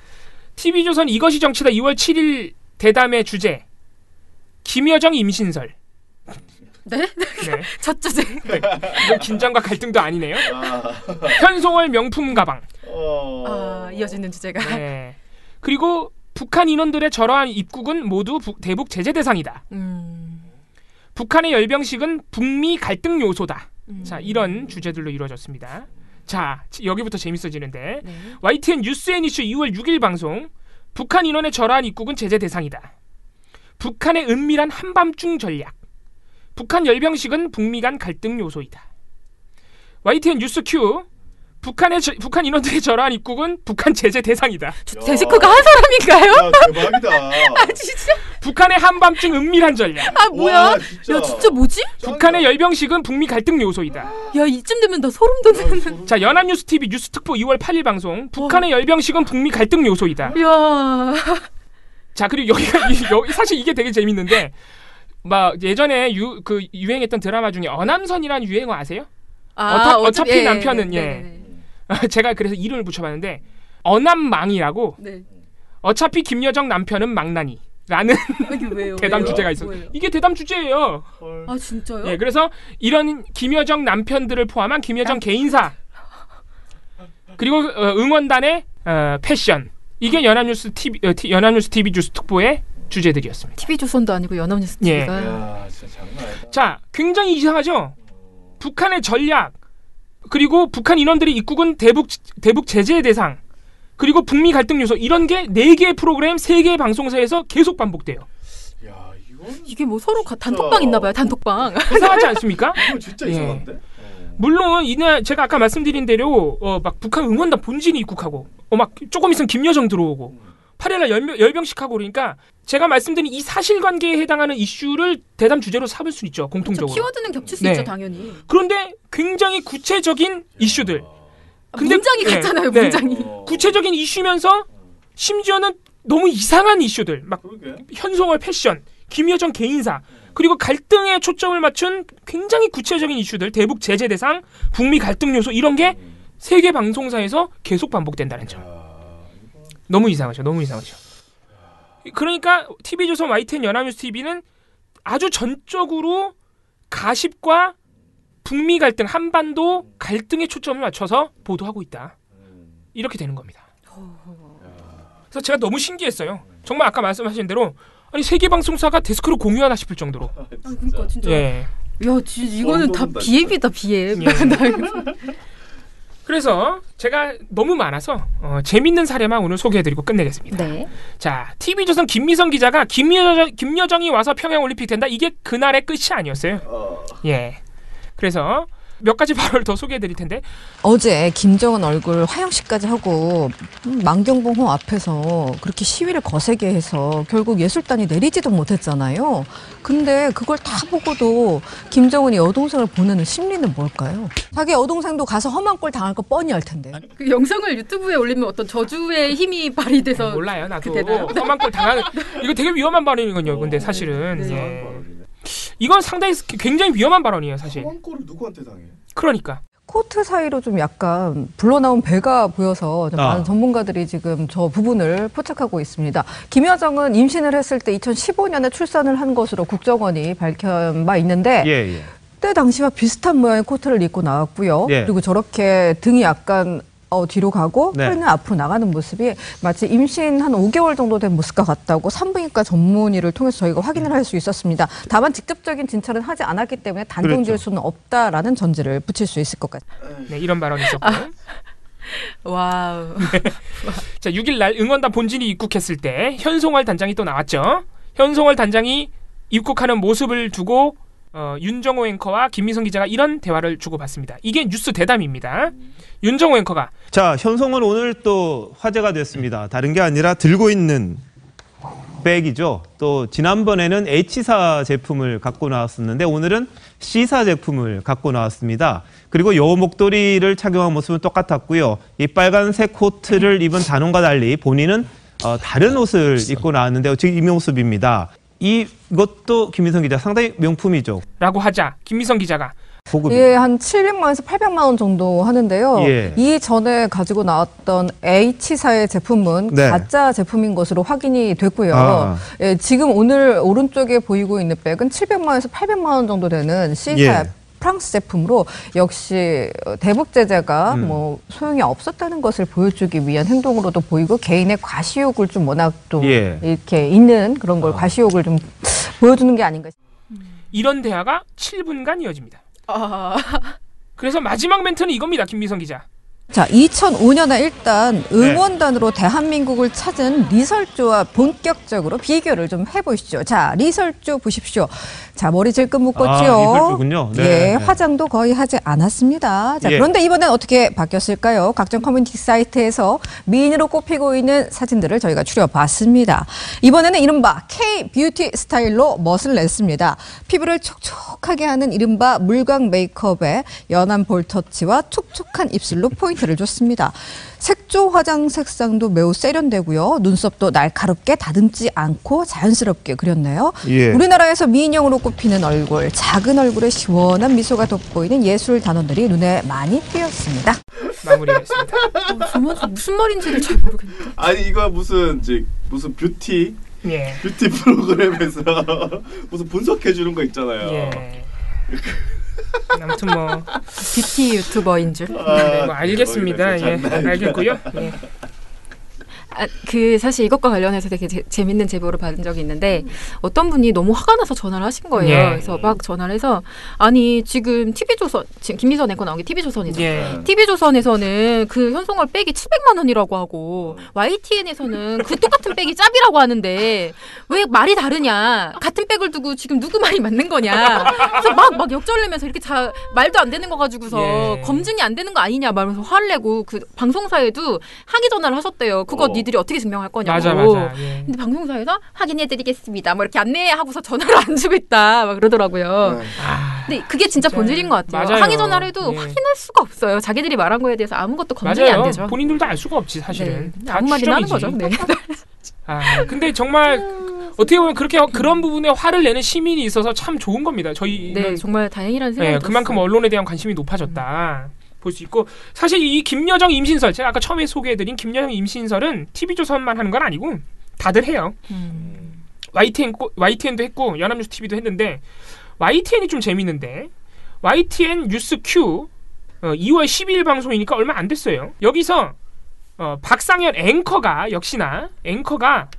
TV조선 이것이 정치다 2월 7일 대담의 주제 김여정 임신설. 네? 네. 첫 주제. 이건 긴장과 갈등도 아니네요. 현송월 명품 가방. 이어지는 주제가. 네. 그리고 북한 인원들의 저러한 입국은 모두 대북 제재 대상이다. 북한의 열병식은 북미 갈등 요소다. 자, 이런 주제들로 이루어졌습니다. 자, 여기부터 재밌어지는데 네. YTN 뉴스앤이슈 2월 6일 방송 북한 인원의 저러한 입국은 제재 대상이다. 북한의 은밀한 한밤중 전략. 북한 열병식은 북미 간 갈등 요소이다. YTN 뉴스 Q 북한 인원들의 저러한 입국은 북한 제재 대상이다. 데스크가 한 사람인가요? 야, 대박이다. 진짜? 북한의 한밤중 은밀한 전략. 뭐야? 와, 야, 진짜 뭐지? 북한의 열병식은 북미 갈등 요소이다. 야, 이쯤 되면 나 소름 돋는. 자, 연합뉴스 TV 뉴스 특보 2월 8일 방송 북한의 열병식은 북미 갈등 요소이다. 야. 자, 그리고 여기 사실 이게 되게 재밌는데 막 예전에 유행했던 드라마 중에 어남선이라는 유행어 아세요? 어차피 남편은 제가 그래서 이름을 붙여봤는데 어남망이라고 네. 어차피 김여정 남편은 망나니 라는 왜요? 대담 왜요? 주제가 있어요. 뭐예요? 이게 대담 주제예요. 아 진짜요? 예, 그래서 이런 김여정 남편들을 포함한 김여정 개인사 그리고 응원단의 패션 이게 연합뉴스 TV 주스 특보의 주제들이었습니다. TV조선도 아니고 연합뉴스 예. TV가 야, 진짜 장난 아니다. 자, 굉장히 이상하죠. 북한의 전략 그리고 북한 인원들이 입국은 대북 제재 대상 그리고 북미 갈등 요소 이런 게 4개의 프로그램 3개의 방송사에서 계속 반복돼요. 야, 이건 이게 뭐 서로 단톡방 있나 봐요. 단톡방. 이상하지 않습니까? 이거 진짜 예. 이상한데? 물론 이날 제가 아까 말씀드린 대로 막 북한 응원단 본진이 입국하고 막 조금 있으면 김여정 들어오고 8일날 열병식 하고 그러니까 제가 말씀드린 이 사실관계에 해당하는 이슈를 대담 주제로 삼을 수 있죠. 공통적으로. 키워드는 겹칠 수 네. 있죠, 당연히. 그런데 굉장히 구체적인 이슈들. 근데 문장이 같잖아요, 문장이. 구체적인 이슈면서 심지어는 너무 이상한 이슈들. 막 그러게. 현송월 패션, 김여정 개인사, 그리고 갈등에 초점을 맞춘 굉장히 구체적인 이슈들, 대북 제재 대상, 북미 갈등 요소 이런 게 세계 방송사에서 계속 반복된다는 점. 너무 이상하죠. 너무 이상하죠. 그러니까 TV조선 YTN 연합뉴스 TV는 아주 전적으로 가십과 북미 갈등, 한반도 갈등에 초점을 맞춰서 보도하고 있다. 이렇게 되는 겁니다. 그래서 제가 너무 신기했어요. 정말 아까 말씀하신 대로 아니 세계 방송사가 데스크를 공유하나 싶을 정도로. 그러니까 진짜. 예. 야, 진짜 이거는 다 비앱이다, 비앱. 예. 그래서 제가 너무 많아서 재밌는 사례만 오늘 소개해드리고 끝내겠습니다. 네. 자, TV조선 김미성 기자가 김여정이 와서 평양올림픽 된다. 이게 그날의 끝이 아니었어요. 예. 그래서 몇 가지 발언을 더 소개해드릴 텐데 어제 김정은 얼굴 화형식까지 하고 만경봉호 앞에서 그렇게 시위를 거세게 해서 결국 예술단이 내리지도 못했잖아요. 근데 그걸 다 보고도 김정은이 여동생을 보내는 심리는 뭘까요? 자기 여동생도 가서 험한 꼴 당할 거 뻔히 알 텐데. 그 영상을 유튜브에 올리면 어떤 저주의 힘이 발휘돼서 몰라요. 나도 되나요? 험한 꼴 당하는 이거 되게 위험한 발언이거든요. 근데 사실은 네. 예. 이건 상당히 굉장히 위험한 발언이에요. 사실. 험한 꼴을 누구한테 당해? 그러니까. 코트 사이로 좀 약간 불러나온 배가 보여서 좀 많은 전문가들이 지금 저 부분을 포착하고 있습니다. 김여정은 임신을 했을 때 2015년에 출산을 한 것으로 국정원이 밝힌 바 있는데 그때 당시와 비슷한 모양의 코트를 입고 나왔고요. 그리고 저렇게 등이 약간 뒤로 가고 허리는 앞으로 나가는 모습이 마치 임신 한 5개월 정도 된 모습과 같다고 산부인과 전문의를 통해서 저희가 확인을 할 수 있었습니다. 다만 직접적인 진찰은 하지 않았기 때문에 단정 지을 수는 없다라는 전제를 붙일 수 있을 것 같아요. 네, 이런 발언이 있었고. 와우. 네. 자, 6일 날 응원단 본진이 입국했을 때 현송월 단장이 또 나왔죠. 현송월 단장이 입국하는 모습을 두고 윤정호 앵커와 김미성 기자가 이런 대화를 주고받습니다. 이게 뉴스 대담입니다. 윤정호 앵커가 자, 현송월 오늘 또 화제가 됐습니다. 다른 게 아니라 들고 있는 백이죠. 또 지난번에는 H사 제품을 갖고 나왔었는데 오늘은 C사 제품을 갖고 나왔습니다. 그리고 요 목도리를 착용한 모습은 똑같았고요. 이 빨간색 코트를 입은 단원과 달리 본인은 다른 옷을 입고 나왔는데요. 지금 이 모습입니다. 이것도 김미성 기자 상당히 명품이죠. 라고 하자 김미성 기자가 고급이. 예, 한 700만 원에서 800만 원 정도 하는데요. 이 전에 가지고 나왔던 H사의 제품은 가짜 제품인 것으로 확인이 됐고요. 예, 지금 오늘 오른쪽에 보이고 있는 백은 700만 원에서 800만 원 정도 되는 C사 프랑스 제품으로 역시 대북 제재가 뭐 소용이 없었다는 것을 보여주기 위한 행동으로도 보이고 개인의 과시욕을 좀 워낙 좀 이렇게 있는 그런 걸 과시욕을 좀 보여주는 게 아닌가. 이런 대화가 7분간 이어집니다. 그래서 마지막 멘트는 이겁니다. 김미성 기자. 자, 2005년에 일단 응원단으로 대한민국을 찾은 리설조와 본격적으로 비교를 좀 해보시죠. 자, 리설조 보십시오. 자, 머리 질끈 묶었죠. 리설조군요. 예, 화장도 거의 하지 않았습니다. 자, 그런데 이번엔 어떻게 바뀌었을까요? 각종 커뮤니티 사이트에서 미인으로 꼽히고 있는 사진들을 저희가 추려봤습니다. 이번에는 이른바 K-뷰티 스타일로 멋을 냈습니다. 피부를 촉촉하게 하는 이른바 물광 메이크업에 연한 볼터치와 촉촉한 입술로 포인트 포인트를 줬습니다. 색조 화장 색상도 매우 세련되고요. 눈썹도 날카롭게 다듬지 않고 자연스럽게 그렸네요. 예. 우리나라에서 미인형으로 꼽히는 얼굴, 작은 얼굴에 시원한 미소가 돋보이는 예술 단원들이 눈에 많이 띄었습니다. 마무리했습니다. 무슨 말인지를 잘 모르겠는데. 아니 이거 무슨 뷰티 프로그램에서 무슨 분석해 주는 거 있잖아요. 예. 아무튼 뭐 뷰티 유튜버인 줄. 네, 뭐 알겠습니다. 예, 알겠고요. 예. 사실 이것과 관련해서 되게 재밌는 제보를 받은 적이 있는데 어떤 분이 너무 화가 나서 전화를 하신 거예요. 예. 그래서 막 전화를 해서 아니 지금 TV조선 지금 김미선 앵커 나온 게 TV조선이죠. 예. TV조선에서는 그 현송월 백이 700만 원이라고 하고 YTN에서는 그 똑같은 백이 짭이라고 하는데 왜 말이 다르냐. 같은 백을 두고 지금 누구 말이 맞는 거냐. 그래서 막 역설내면서 이렇게 말도 안 되는 거 가지고서 검증이 안 되는 거 아니냐 말면서 화를 내고 그 방송사에도 항의 전화를 하셨대요. 그거 니들이 어떻게 증명할 거냐고. 맞아. 예. 근데 방송사에서 확인해드리겠습니다. 뭐 이렇게 안내하고서 전화를 안 주고 있다. 막 그러더라고요. 근데 그게 진짜 본질인 것 같아요. 맞아요. 항의 전화를 해도 확인할 수가 없어요. 자기들이 말한 거에 대해서 아무것도 검증이 안 되죠. 본인들도 알 수가 없지 사실은. 네. 다 아무 말이나 하는 거죠. 추정이지. 네. 근데 정말 어떻게 보면 그런 부분에 화를 내는 시민이 있어서 참 좋은 겁니다. 저희는 정말 다행이라는 생각이 들었어요. 그만큼 언론에 대한 관심이 높아졌다. 볼 수 있고 사실 이 김여정 임신설 제가 아까 처음에 소개해드린 김여정 임신설은 TV조선만 하는 건 아니고 다들 해요. YTN도 했고 연합뉴스 TV도 했는데 YTN이 좀 재밌는데 YTN 뉴스 Q 2월 12일 방송이니까 얼마 안 됐어요. 여기서 박상현 역시나 앵커가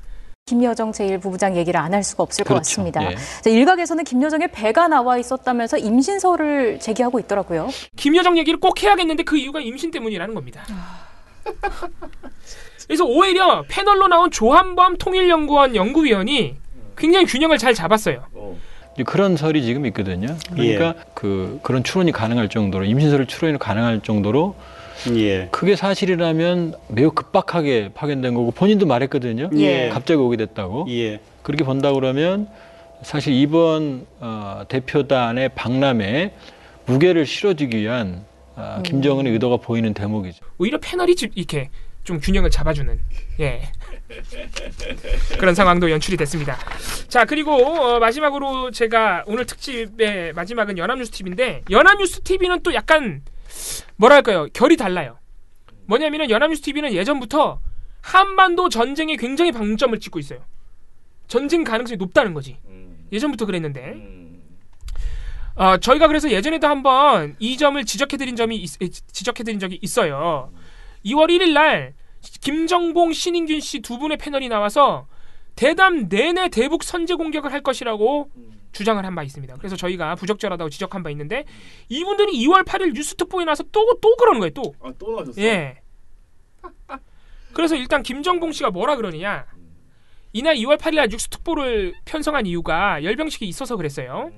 김여정 제1부부장 얘기를 안 할 수가 없을 것 같습니다. 예. 자, 일각에서는 김여정의 배가 나와 있었다면서 임신설을 제기하고 있더라고요. 김여정 얘기를 꼭 해야겠는데 그 이유가 임신 때문이라는 겁니다. 그래서 오히려 패널로 나온 조한범 통일연구원 연구위원이 굉장히 균형을 잘 잡았어요. 그런 설이 지금 있거든요. 그러니까 그런 추론이 가능할 정도로 임신설을 추론이 가능할 정도로 그게 사실이라면 매우 급박하게 파견된 거고 본인도 말했거든요. 갑자기 오게 됐다고. 그렇게 본다 그러면 사실 이번 대표단의 박람회에 무게를 실어주기 위한 김정은의 의도가 보이는 대목이죠. 오히려 패널이 이렇게 좀 균형을 잡아주는 그런 상황도 연출이 됐습니다. 자, 그리고 마지막으로 제가 오늘 특집의 마지막은 연합뉴스 TV인데 연합뉴스 TV는 또 약간 뭐랄까요? 결이 달라요. 뭐냐면은 연합뉴스 TV는 예전부터 한반도 전쟁에 굉장히 방점을 찍고 있어요. 전쟁 가능성이 높다는 거지. 예전부터 그랬는데 저희가 그래서 예전에도 한번 이 점을 지적해드린 적이 있어요. 2월 1일 날 김정봉, 신인균 씨 두 분의 패널이 나와서 대담 내내 대북 선제 공격을 할 것이라고 주장을 한 바 있습니다. 그래서 저희가 부적절하다고 지적한 바 있는데 이분들이 2월 8일 뉴스특보에 나와서 또 그러는 거예요. 또 나오셨어요? 예. 그래서 일단 김정봉 씨가 뭐라 그러느냐. 이날 2월 8일 날 뉴스특보를 편성한 이유가 열병식이 있어서 그랬어요.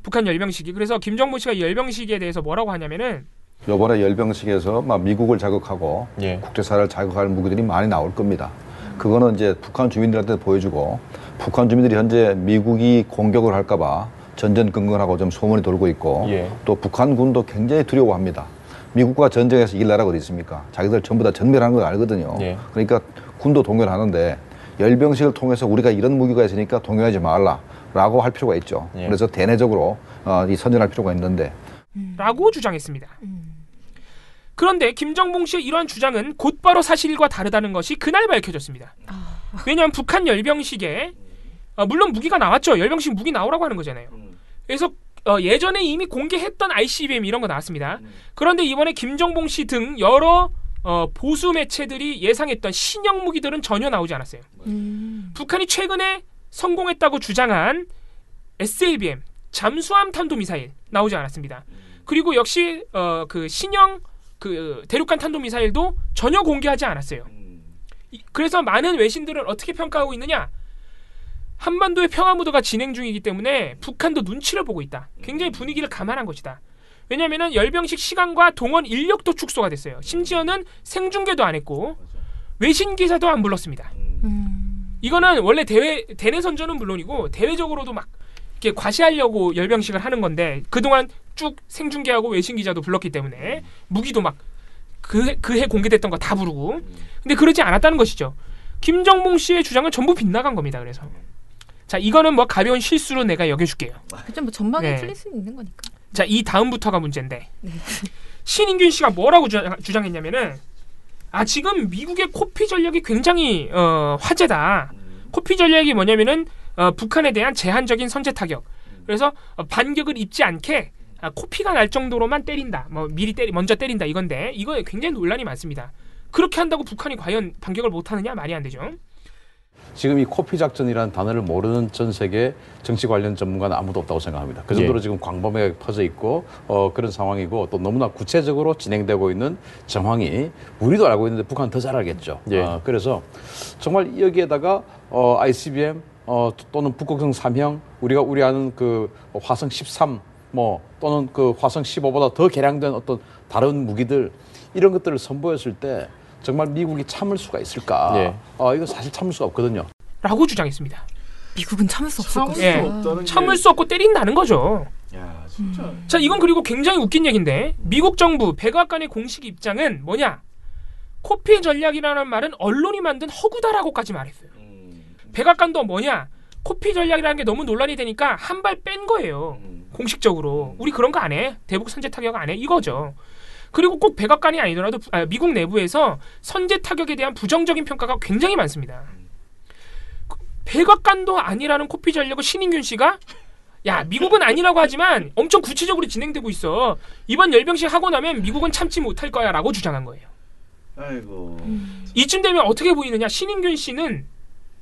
북한 열병식이. 그래서 김정봉 씨가 열병식에 대해서 뭐라고 하냐면은 이번에 열병식에서 미국을 자극하고 국제사를 자극할 무기들이 많이 나올 겁니다. 그거는 이제 북한 주민들한테 보여주고 북한 주민들이 현재 미국이 공격을 할까봐 전전긍긍하고 좀 소문이 돌고 있고 또 북한군도 굉장히 두려워합니다. 미국과 전쟁에서 이길 나라가 어디 있습니까? 자기들 전부 다 전멸하는 걸 알거든요. 그러니까 군도 동요하는데 열병식을 통해서 우리가 이런 무기가 있으니까 동요하지 말라라고 할 필요가 있죠. 그래서 대내적으로 이 선전할 필요가 있는데 라고 주장했습니다. 그런데 김정봉 씨의 이러한 주장은 곧바로 사실과 다르다는 것이 그날 밝혀졌습니다. 왜냐하면 북한 열병식에 물론 무기가 나왔죠. 열병식 무기 나오라고 하는 거잖아요. 그래서 예전에 이미 공개했던 ICBM 이런 거 나왔습니다. 그런데 이번에 김정봉 씨 등 여러 보수 매체들이 예상했던 신형 무기들은 전혀 나오지 않았어요. 북한이 최근에 성공했다고 주장한 SLBM 잠수함 탄도미사일 나오지 않았습니다. 그리고 역시 그 신형 그 대륙간 탄도미사일도 전혀 공개하지 않았어요. 그래서 많은 외신들은 어떻게 평가하고 있느냐? 한반도의 평화무드가 진행 중이기 때문에 북한도 눈치를 보고 있다. 굉장히 분위기를 감안한 것이다. 왜냐하면 열병식 시간과 동원 인력도 축소가 됐어요. 심지어는 생중계도 안 했고 외신 기사도 안 불렀습니다. 이거는 원래 대내 선전은 물론이고 대외적으로도 막 이렇게 과시하려고 열병식을 하는 건데 그동안 쭉 생중계하고 외신 기자도 불렀기 때문에 무기도 막 그해 공개됐던 거 다 부르고. 근데 그러지 않았다는 것이죠. 김정봉 씨의 주장은 전부 빗나간 겁니다. 그래서 자, 이거는 뭐 가벼운 실수로 내가 여겨줄게요. 그죠, 뭐 전망에 네. 틀릴 수 있는 거니까. 자, 이 다음부터가 문제인데 네. 신인균 씨가 뭐라고 주장했냐면은 지금 미국의 코피 전략이 굉장히 화제다. 코피 전략이 뭐냐면은 북한에 대한 제한적인 선제 타격. 그래서 반격을 입지 않게 코피가 날 정도로만 때린다. 뭐 미리 먼저 때린다 이건데 이거 굉장히 논란이 많습니다. 그렇게 한다고 북한이 과연 반격을 못하느냐 말이 안 되죠. 지금 이 코피 작전이라는 단어를 모르는 전 세계 정치 관련 전문가는 아무도 없다고 생각합니다. 그 정도로 지금 광범위하게 퍼져 있고 그런 상황이고 또 너무나 구체적으로 진행되고 있는 정황이 우리도 알고 있는데 북한은 더 잘 알겠죠. 그래서 정말 여기에다가 ICBM 또는 북극성 3형 우리 아는 그 화성 13 또는 그 화성 15보다 더 개량된 어떤 다른 무기들 이런 것들을 선보였을 때 정말 미국이 참을 수가 있을까? 이거 사실 참을 수가 없거든요. 라고 주장했습니다. 미국은 참을 수 없을 것이다. 참을 수 없고 때린다는 거죠. 야, 진짜. 자, 이건 그리고 굉장히 웃긴 얘기인데 미국 정부 백악관의 공식 입장은 뭐냐? 코피 전략이라는 말은 언론이 만든 허구다라고까지 말했어요. 백악관도 뭐냐? 코피 전략이라는 게 너무 논란이 되니까 한 발 뺀 거예요. 공식적으로. 우리 그런 거 안 해. 대북 선제 타격 안 해. 이거죠. 그리고 꼭 백악관이 아니더라도 미국 내부에서 선제 타격에 대한 부정적인 평가가 굉장히 많습니다. 백악관도 아니라는 코피 전략을 신인균 씨가 미국은 아니라고 하지만 엄청 구체적으로 진행되고 있어. 이번 열병식 하고 나면 미국은 참지 못할 거야 라고 주장한 거예요. 아이고. 이쯤 되면 어떻게 보이느냐. 신인균 씨는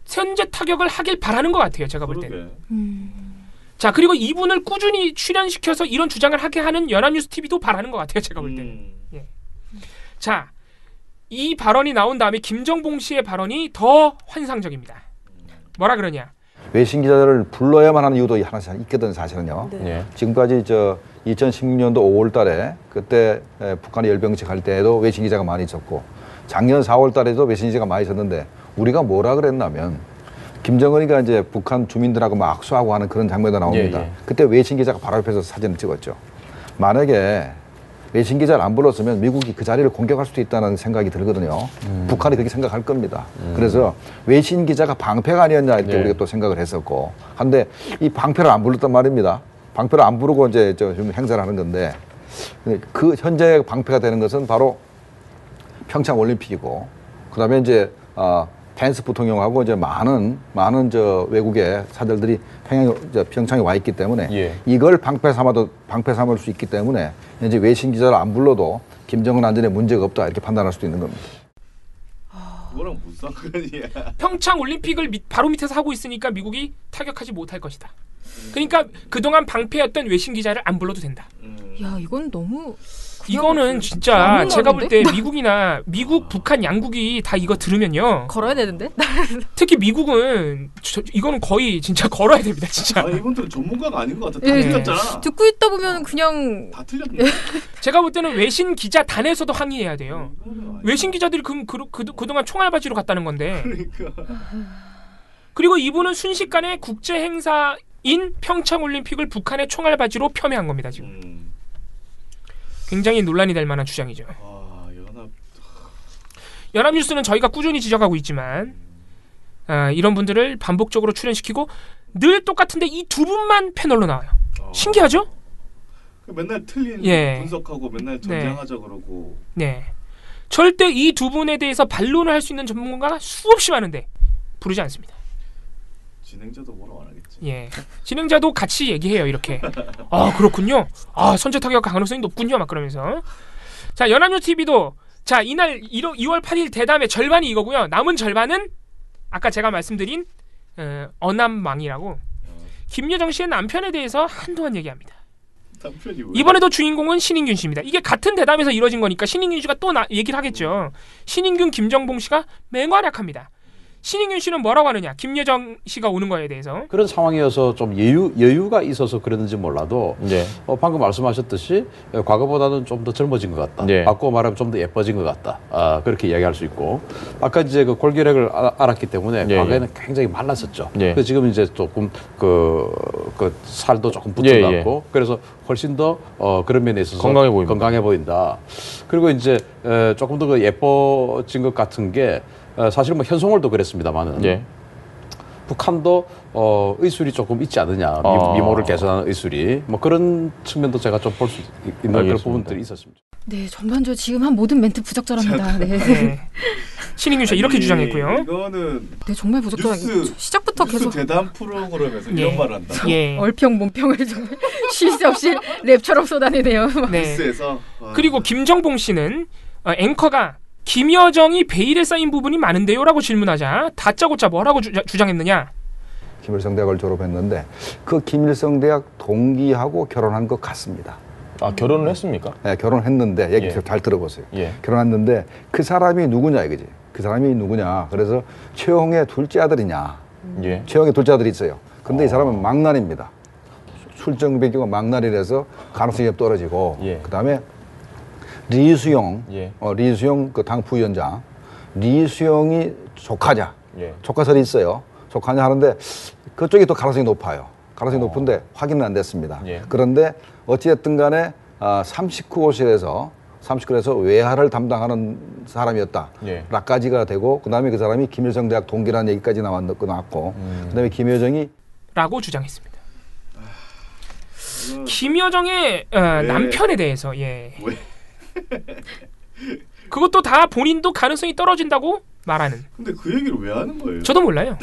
선제 타격을 하길 바라는 것 같아요. 제가 볼 때는. 자, 그리고 이분을 꾸준히 출연시켜서 이런 주장을 하게 하는 연합뉴스 TV도 바라는 것 같아요. 제가 볼 때는. 자, 이 발언이 나온 다음에 김정봉 씨의 발언이 더 환상적입니다. 뭐라 그러냐. 외신 기자들을 불러야만 하는 이유도 하나씩 있거든 사실은요. 지금까지 2016년도 5월 달에 그때 북한이 열병식 할 때에도 외신 기자가 많이 있었고 작년 4월 달에도 외신 기자가 많이 있었는데 우리가 뭐라 그랬냐면 김정은이가 이제 북한 주민들하고 막 악수하고 하는 그런 장면도 나옵니다. 그때 외신 기자가 바로 옆에서 사진을 찍었죠. 만약에 외신 기자를 안 불렀으면 미국이 그 자리를 공격할 수도 있다는 생각이 들거든요. 북한이 그렇게 생각할 겁니다. 그래서 외신 기자가 방패가 아니었냐 이렇게 우리가 또 생각을 했었고. 한데 이 방패를 안 불렀단 말입니다. 방패를 안 부르고 이제 좀 행사를 하는 건데 그 현재 방패가 되는 것은 바로 평창 올림픽이고 그다음에 이제 펜스 부통령하고 이제 많은 외국의 사절들이 평창에 와 있기 때문에 이걸 방패 삼을 수 있기 때문에 이제 외신 기자를 안 불러도 김정은 안전에 문제가 없다 이렇게 판단할 수도 있는 겁니다. 그거랑 무슨 상관이야? 평창 올림픽을 바로 밑에서 하고 있으니까 미국이 타격하지 못할 것이다. 그러니까 그동안 방패였던 외신 기자를 안 불러도 된다. 야, 이건 너무 이거는 진짜 제가 볼 때 미국, 북한 양국이 다 이거 들으면요. 걸어야 되는데? 특히 미국은 이거는 거의 진짜 걸어야 됩니다. 진짜. 이분들은 전문가가 아닌 것 같아. 다 틀렸잖아. 듣고 있다 보면 그냥 다 틀렸네. 제가 볼 때는 외신 기자단에서도 항의해야 돼요. 외신 기자들이 그동안 총알바지로 갔다는 건데. 그러니까. 그리고 이분은 순식간에 국제 행사인 평창 올림픽을 북한의 총알바지로 폄훼한 겁니다. 지금. 굉장히 논란이 될 만한 주장이죠. 연합뉴스는 저희가 꾸준히 지적하고 있지만 이런 분들을 반복적으로 출연시키고 늘 똑같은데 이 두 분만 패널로 나와요. 신기하죠? 맨날 틀린 분석하고 맨날 전쟁하자 그러고. 절대 이 두 분에 대해서 반론을 할 수 있는 전문가가 수없이 많은데 부르지 않습니다. 진행자도 뭐라고 안 하겠지. 진행자도 같이 얘기해요. 이렇게. 그렇군요. 선제 타격 가능성이 높군요. 막 그러면서. 자, 연합뉴스 TV도 자, 이날 2월 8일 대담의 절반이 이거고요. 남은 절반은 아까 제가 말씀드린 어남망이라고 김여정 씨의 남편에 대해서 한동안 얘기합니다. 이번에도 주인공은 신인균 씨입니다. 이게 같은 대담에서 이루어진 거니까 신인균 씨가 또 얘기를 하겠죠. 신인균, 김정봉 씨가 맹활약합니다. 신인균 씨는 뭐라고 하느냐? 김여정 씨가 오는 거에 대해서. 그런 상황이어서 좀 여유가 있어서 그랬는지 몰라도 방금 말씀하셨듯이 과거보다는 좀 더 젊어진 것 같다. 바꾸고 말하면 좀 더 예뻐진 것 같다. 그렇게 이야기할 수 있고 아까 이제 그 골격을 알았기 때문에 과거에는 굉장히 말랐었죠. 그래서 지금 이제 조금 그 살도 조금 붙은 것 같고 그래서 훨씬 더 그런 면에 있어서 건강해 보인다. 그리고 이제 조금 더 예뻐진 것 같은 게 사실은 뭐 현송월도 그랬습니다만은 예. 북한도 의술이 조금 있지 않느냐, 미모를 개선하는 의술이 뭐 그런 측면도 제가 좀 볼 수 있는 그런 부분들이 있었습니다. 네, 전반적으로 지금 한 모든 멘트 부적절합니다. 네. 신익윤 씨가 이렇게 주장했고요. 이거는 네, 정말 부적절하게 시작부터 뉴스 계속 대담 프로그램에서 이런 말을 한다. 얼평 몸평을 좀 쉴 새 없이 랩처럼 쏟아내네요. 네. 뉴스에서 그리고 김정봉 씨는 앵커가 김여정이 베일에 쌓인 부분이 많은데요라고 질문하자 다짜고짜 뭐라고 주장했느냐? 김일성 대학을 졸업했는데 그 김일성 대학 동기하고 결혼한 것 같습니다. 아, 결혼을 했습니까? 네, 결혼했는데 얘기 잘 들어보세요. 결혼했는데 그 사람이 누구냐 이거지. 그 사람이 누구냐. 그래서 최홍의 둘째 아들이냐. 최홍의 둘째 아들이 있어요. 근데 이 사람은 망난입니다. 출정 배경은 망난이라서 가능성이 좀 떨어지고 그다음에 리수용, 리수용 그 당 부위원장, 리수용이 조카냐, 조카설이 있어요. 조카냐 하는데 그쪽이 또 가능성이 높아요. 가능성이 높은데 확인은 안 됐습니다. 그런데 어찌됐든 간에 39호실에서 외화를 담당하는 사람이었다. 라까지가 되고 그다음에 그 사람이 김일성 대학 동기라는 얘기까지 나왔고 그다음에 김여정이 라고 주장했습니다. 김여정의 남편에 대해서 그것도 다 본인도 가능성이 떨어진다고 말하는. 근데 그 얘기를 왜 하는 거예요? 저도 몰라요.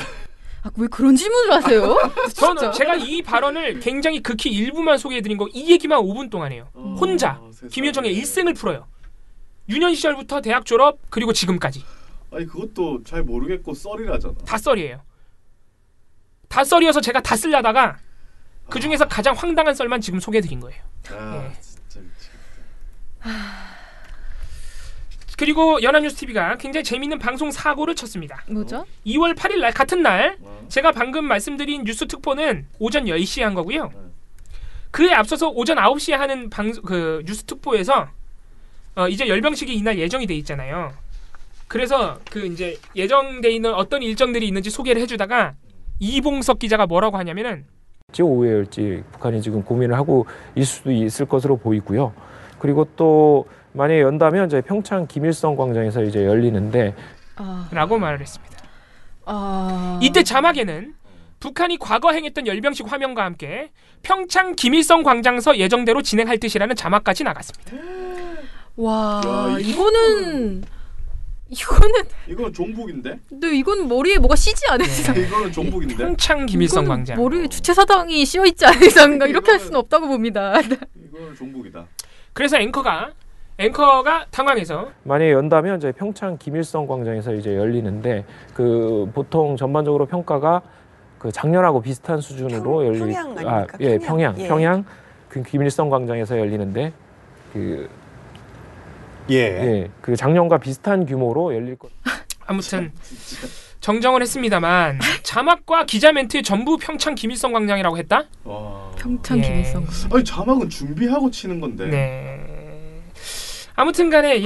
왜 그런 질문을 하세요? 저는 제가 이 발언을 굉장히 극히 일부만 소개해드린 거 이 얘기만 5분 동안 해요. 혼자 김여정의 일생을 풀어요. 유년 시절부터 대학 졸업 그리고 지금까지. 아니 그것도 잘 모르겠고 썰이라잖아. 다 썰이에요. 다 썰이어서 제가 다 쓰려다가 그 중에서 가장 황당한 썰만 지금 소개해드린 거예요. 진짜 미치겠다. 그리고 연합뉴스TV가 굉장히 재미있는 방송 사고를 쳤습니다. 뭐죠? 2월 8일 날 같은 날 제가 방금 말씀드린 뉴스 특보는 오전 10시에 한 거고요. 그에 앞서서 오전 9시에 하는 그 뉴스 특보에서 이제 열병식이 이날 예정이 돼 있잖아요. 그래서 그 이제 예정돼 있는 어떤 일정들이 있는지 소개를 해주다가 이봉석 기자가 뭐라고 하냐면은 오후에일지 북한이 지금 고민을 하고 있을 수도 있을 것으로 보이고요. 그리고 또 만약에 연다면 이제 평창 김일성 광장에서 이제 열리는데 라고 말을 했습니다. 이때 자막에는 북한이 과거 행했던 열병식 화면과 함께 평창 김일성 광장에서 예정대로 진행할 듯이라는 자막까지 나갔습니다. 와, 이거는 종북인데? 근데 이건 머리에 뭐가 씌지 않은 이상. 이거는 종북인데? 평창 김일성 광장. 머리에 주체사당이 씌어 있지 않은 이상 이렇게 할 수는 없다고 봅니다. 이거는 종북이다. 그래서 앵커가 당황해서 만약에 연다면 이제 평창 김일성 광장에서 이제 열리는데 그 보통 전반적으로 평가가 그 작년하고 비슷한 수준으로 평양 아닙니까? 평양 그 김일성 광장에서 열리는데 그 작년과 비슷한 규모로 열릴 것. 아무튼 정정을 했습니다만 자막과 기자 멘트 전부 평창 김일성 광장이라고 했다? 평창 김일성 광장. 아니 자막은 준비하고 치는 건데. 네. 아무튼간에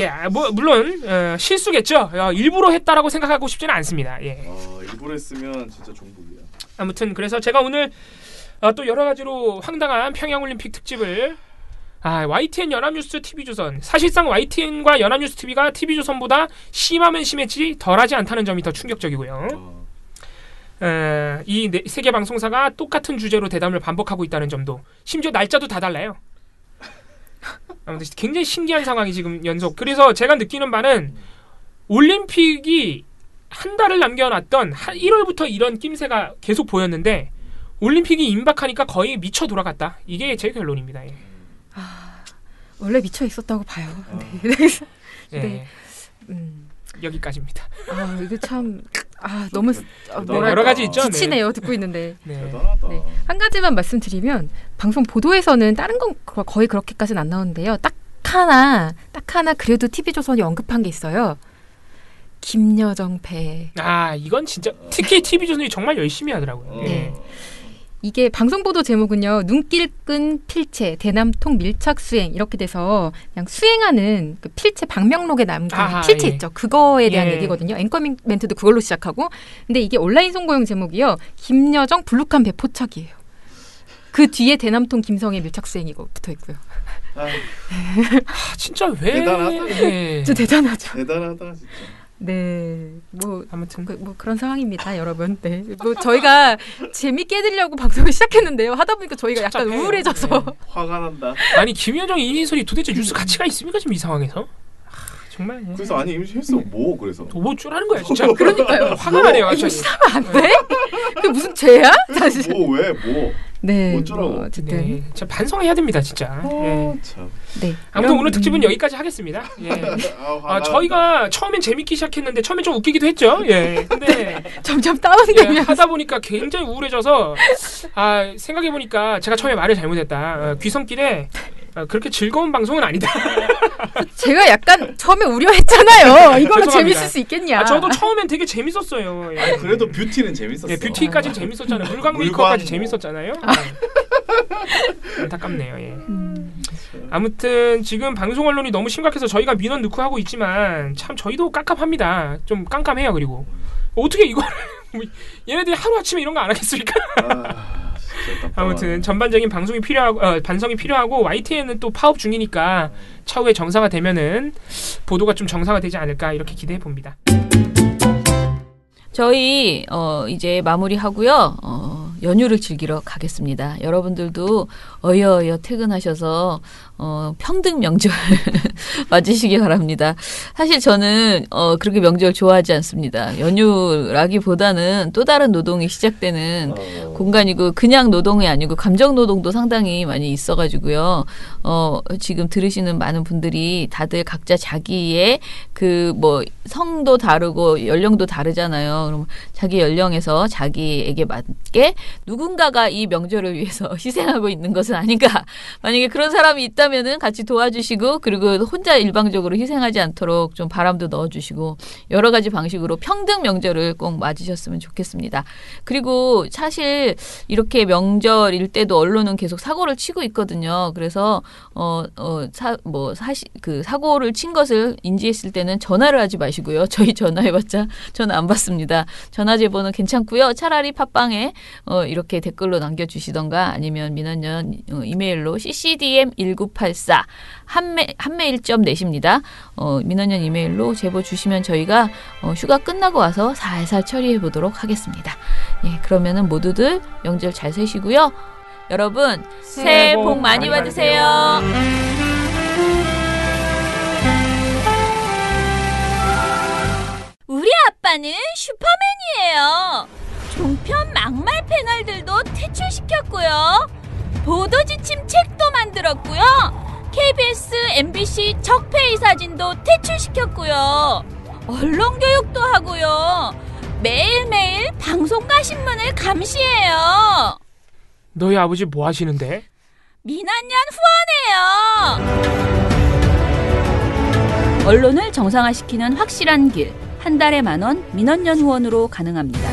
물론 실수겠죠. 일부러 했다라고 생각하고 싶지는 않습니다. 일부러 했으면 진짜 종북이야. 아무튼 그래서 제가 오늘 또 여러 가지로 황당한 평양올림픽 특집을 YTN 연합뉴스 TV조선 사실상 YTN과 연합뉴스 TV가 TV조선보다 심하면 심했지 덜하지 않다는 점이 더 충격적이고요. 이 세 개 방송사가 똑같은 주제로 대담을 반복하고 있다는 점도 심지어 날짜도 다 달라요. 아무튼 굉장히 신기한 상황이 지금 연속. 그래서 제가 느끼는 바는 올림픽이 한 달을 남겨놨던 1월부터 이런 낌새가 계속 보였는데 올림픽이 임박하니까 거의 미쳐 돌아갔다. 이게 제 결론입니다. 원래 미쳐 있었다고 봐요. 여기까지입니다. 이게 참 너무 여러 가지 있죠. 지치네요. 듣고 있는데. 한 가지만 말씀드리면 방송 보도에서는 다른 건 거의 그렇게까지는 안 나오는데요. 딱 하나 그래도 TV조선이 언급한 게 있어요. 김여정 배. 이건 진짜 특히 TV조선이 정말 열심히 하더라고요. 네. 이게 방송 보도 제목은요. 눈길 끈 필체 대남통 밀착 수행 이렇게 돼서 그냥 수행하는 그 필체 방명록에 남긴 필체 있죠. 그거에 대한 얘기거든요. 앵커 멘트도 그걸로 시작하고. 근데 이게 온라인 송고용 제목이요. 김여정 불룩한 배 포착이에요. 그 뒤에 대남통 김성애 밀착수행 이거 붙어 있고요. 진짜 왜? 대단하다. 네. 진짜 대단하죠. 대단하다 진짜. 네, 뭐 아무튼 뭐 그런 상황입니다, 여러분. 네, 뭐 저희가 재밌게 해드리려고 방송을 시작했는데요. 하다 보니까 저희가 약간 우울해져서 화가 난다. 아니 김현정 이인설이 도대체 뉴스 가치가 있습니까 지금 이 상황에서? 정말. 그래서 아니 임신했어 뭐 그래서 뭐 쭈라는 거야 진짜. 그러니까요. 화가 나네요. 임신하면 안 돼? 그게 무슨 죄야? 사실. 뭐 왜 뭐? 네. 어쩌라고. 어쨌든. 네, 진짜 반성해야 됩니다 진짜. 예. 참. 네. 아무튼 오늘 특집은 여기까지 하겠습니다. 예. 저희가 처음엔 재밌기 시작했는데 처음엔 좀 웃기기도 했죠. 예. 근데 점점 다운되면서 하다 보니까 굉장히 우울해져서 생각해 보니까 제가 처음에 말을 잘못했다. 귀성길에 그렇게 즐거운 방송은 아니다. 제가 약간 처음에 우려했잖아요. 이걸로 재밌을 수 있겠냐. 저도 처음엔 되게 재밌었어요. 예. 아니, 그래도 뷰티는 재밌었어. 예, 뷰티까지 재밌었잖아요. 물광 메이크업까지 재밌었잖아요. 안타깝네요. 예. 아무튼 지금 방송 언론이 너무 심각해서 저희가 민원 넣고 하고 있지만 참 저희도 깜깜합니다. 좀 깜깜해요. 그리고 어떻게 이거를 얘네들이 하루아침에 이런 거 안 하겠습니까? 아무튼 전반적인 방송이 필요하고 반성이 필요하고 YTN은 또 파업 중이니까 차후에 정상화되면은 보도가 좀 정상화되지 않을까 이렇게 기대해 봅니다. 저희 이제 마무리하고요. 연휴를 즐기러 가겠습니다. 여러분들도 어여어여 퇴근하셔서 평등 명절 맞으시기 바랍니다. 사실 저는 그렇게 명절 좋아하지 않습니다. 연휴라기보다는 또 다른 노동이 시작되는 공간이고 그냥 노동이 아니고 감정 노동도 상당히 많이 있어가지고요. 지금 들으시는 많은 분들이 다들 각자 자기의 그 뭐 성도 다르고 연령도 다르잖아요. 그럼 자기 연령에서 자기에게 맞게 누군가가 이 명절을 위해서 희생하고 있는 것은 아닌가. 만약에 그런 사람이 있다면은 같이 도와주시고 그리고 혼자 일방적으로 희생하지 않도록 좀 바람도 넣어주시고 여러 가지 방식으로 평등 명절을 꼭 맞으셨으면 좋겠습니다. 그리고 사실 이렇게 명절일 때도 언론은 계속 사고를 치고 있거든요. 그래서 사고를 친 것을 인지했을 때는 전화를 하지 마시고요. 저희 전화해봤자 전화 안 받습니다. 전화 제보는 괜찮고요. 차라리 팟빵에 이렇게 댓글로 남겨주시던가 아니면 민원연 이메일로 ccdm1984 한메일점 내십니다. 민원연 이메일로 제보 주시면 저희가 휴가 끝나고 와서 살살 처리해 보도록 하겠습니다. 예, 그러면은 모두들 명절 잘 세시고요. 여러분 새해 복 많이 받으세요. 우리 아빠는 슈퍼맨이에요. 종편 막말 패널들도 퇴출시켰고요. 보도지침 책도 만들었고요. KBS, MBC 적폐의 사진도 퇴출시켰고요. 언론교육도 하고요. 매일매일 방송과 신문을 감시해요. 너희 아버지 뭐 하시는데? 민원연 후원해요. 언론을 정상화시키는 확실한 길. 한 달에 10,000원 민원연 후원으로 가능합니다.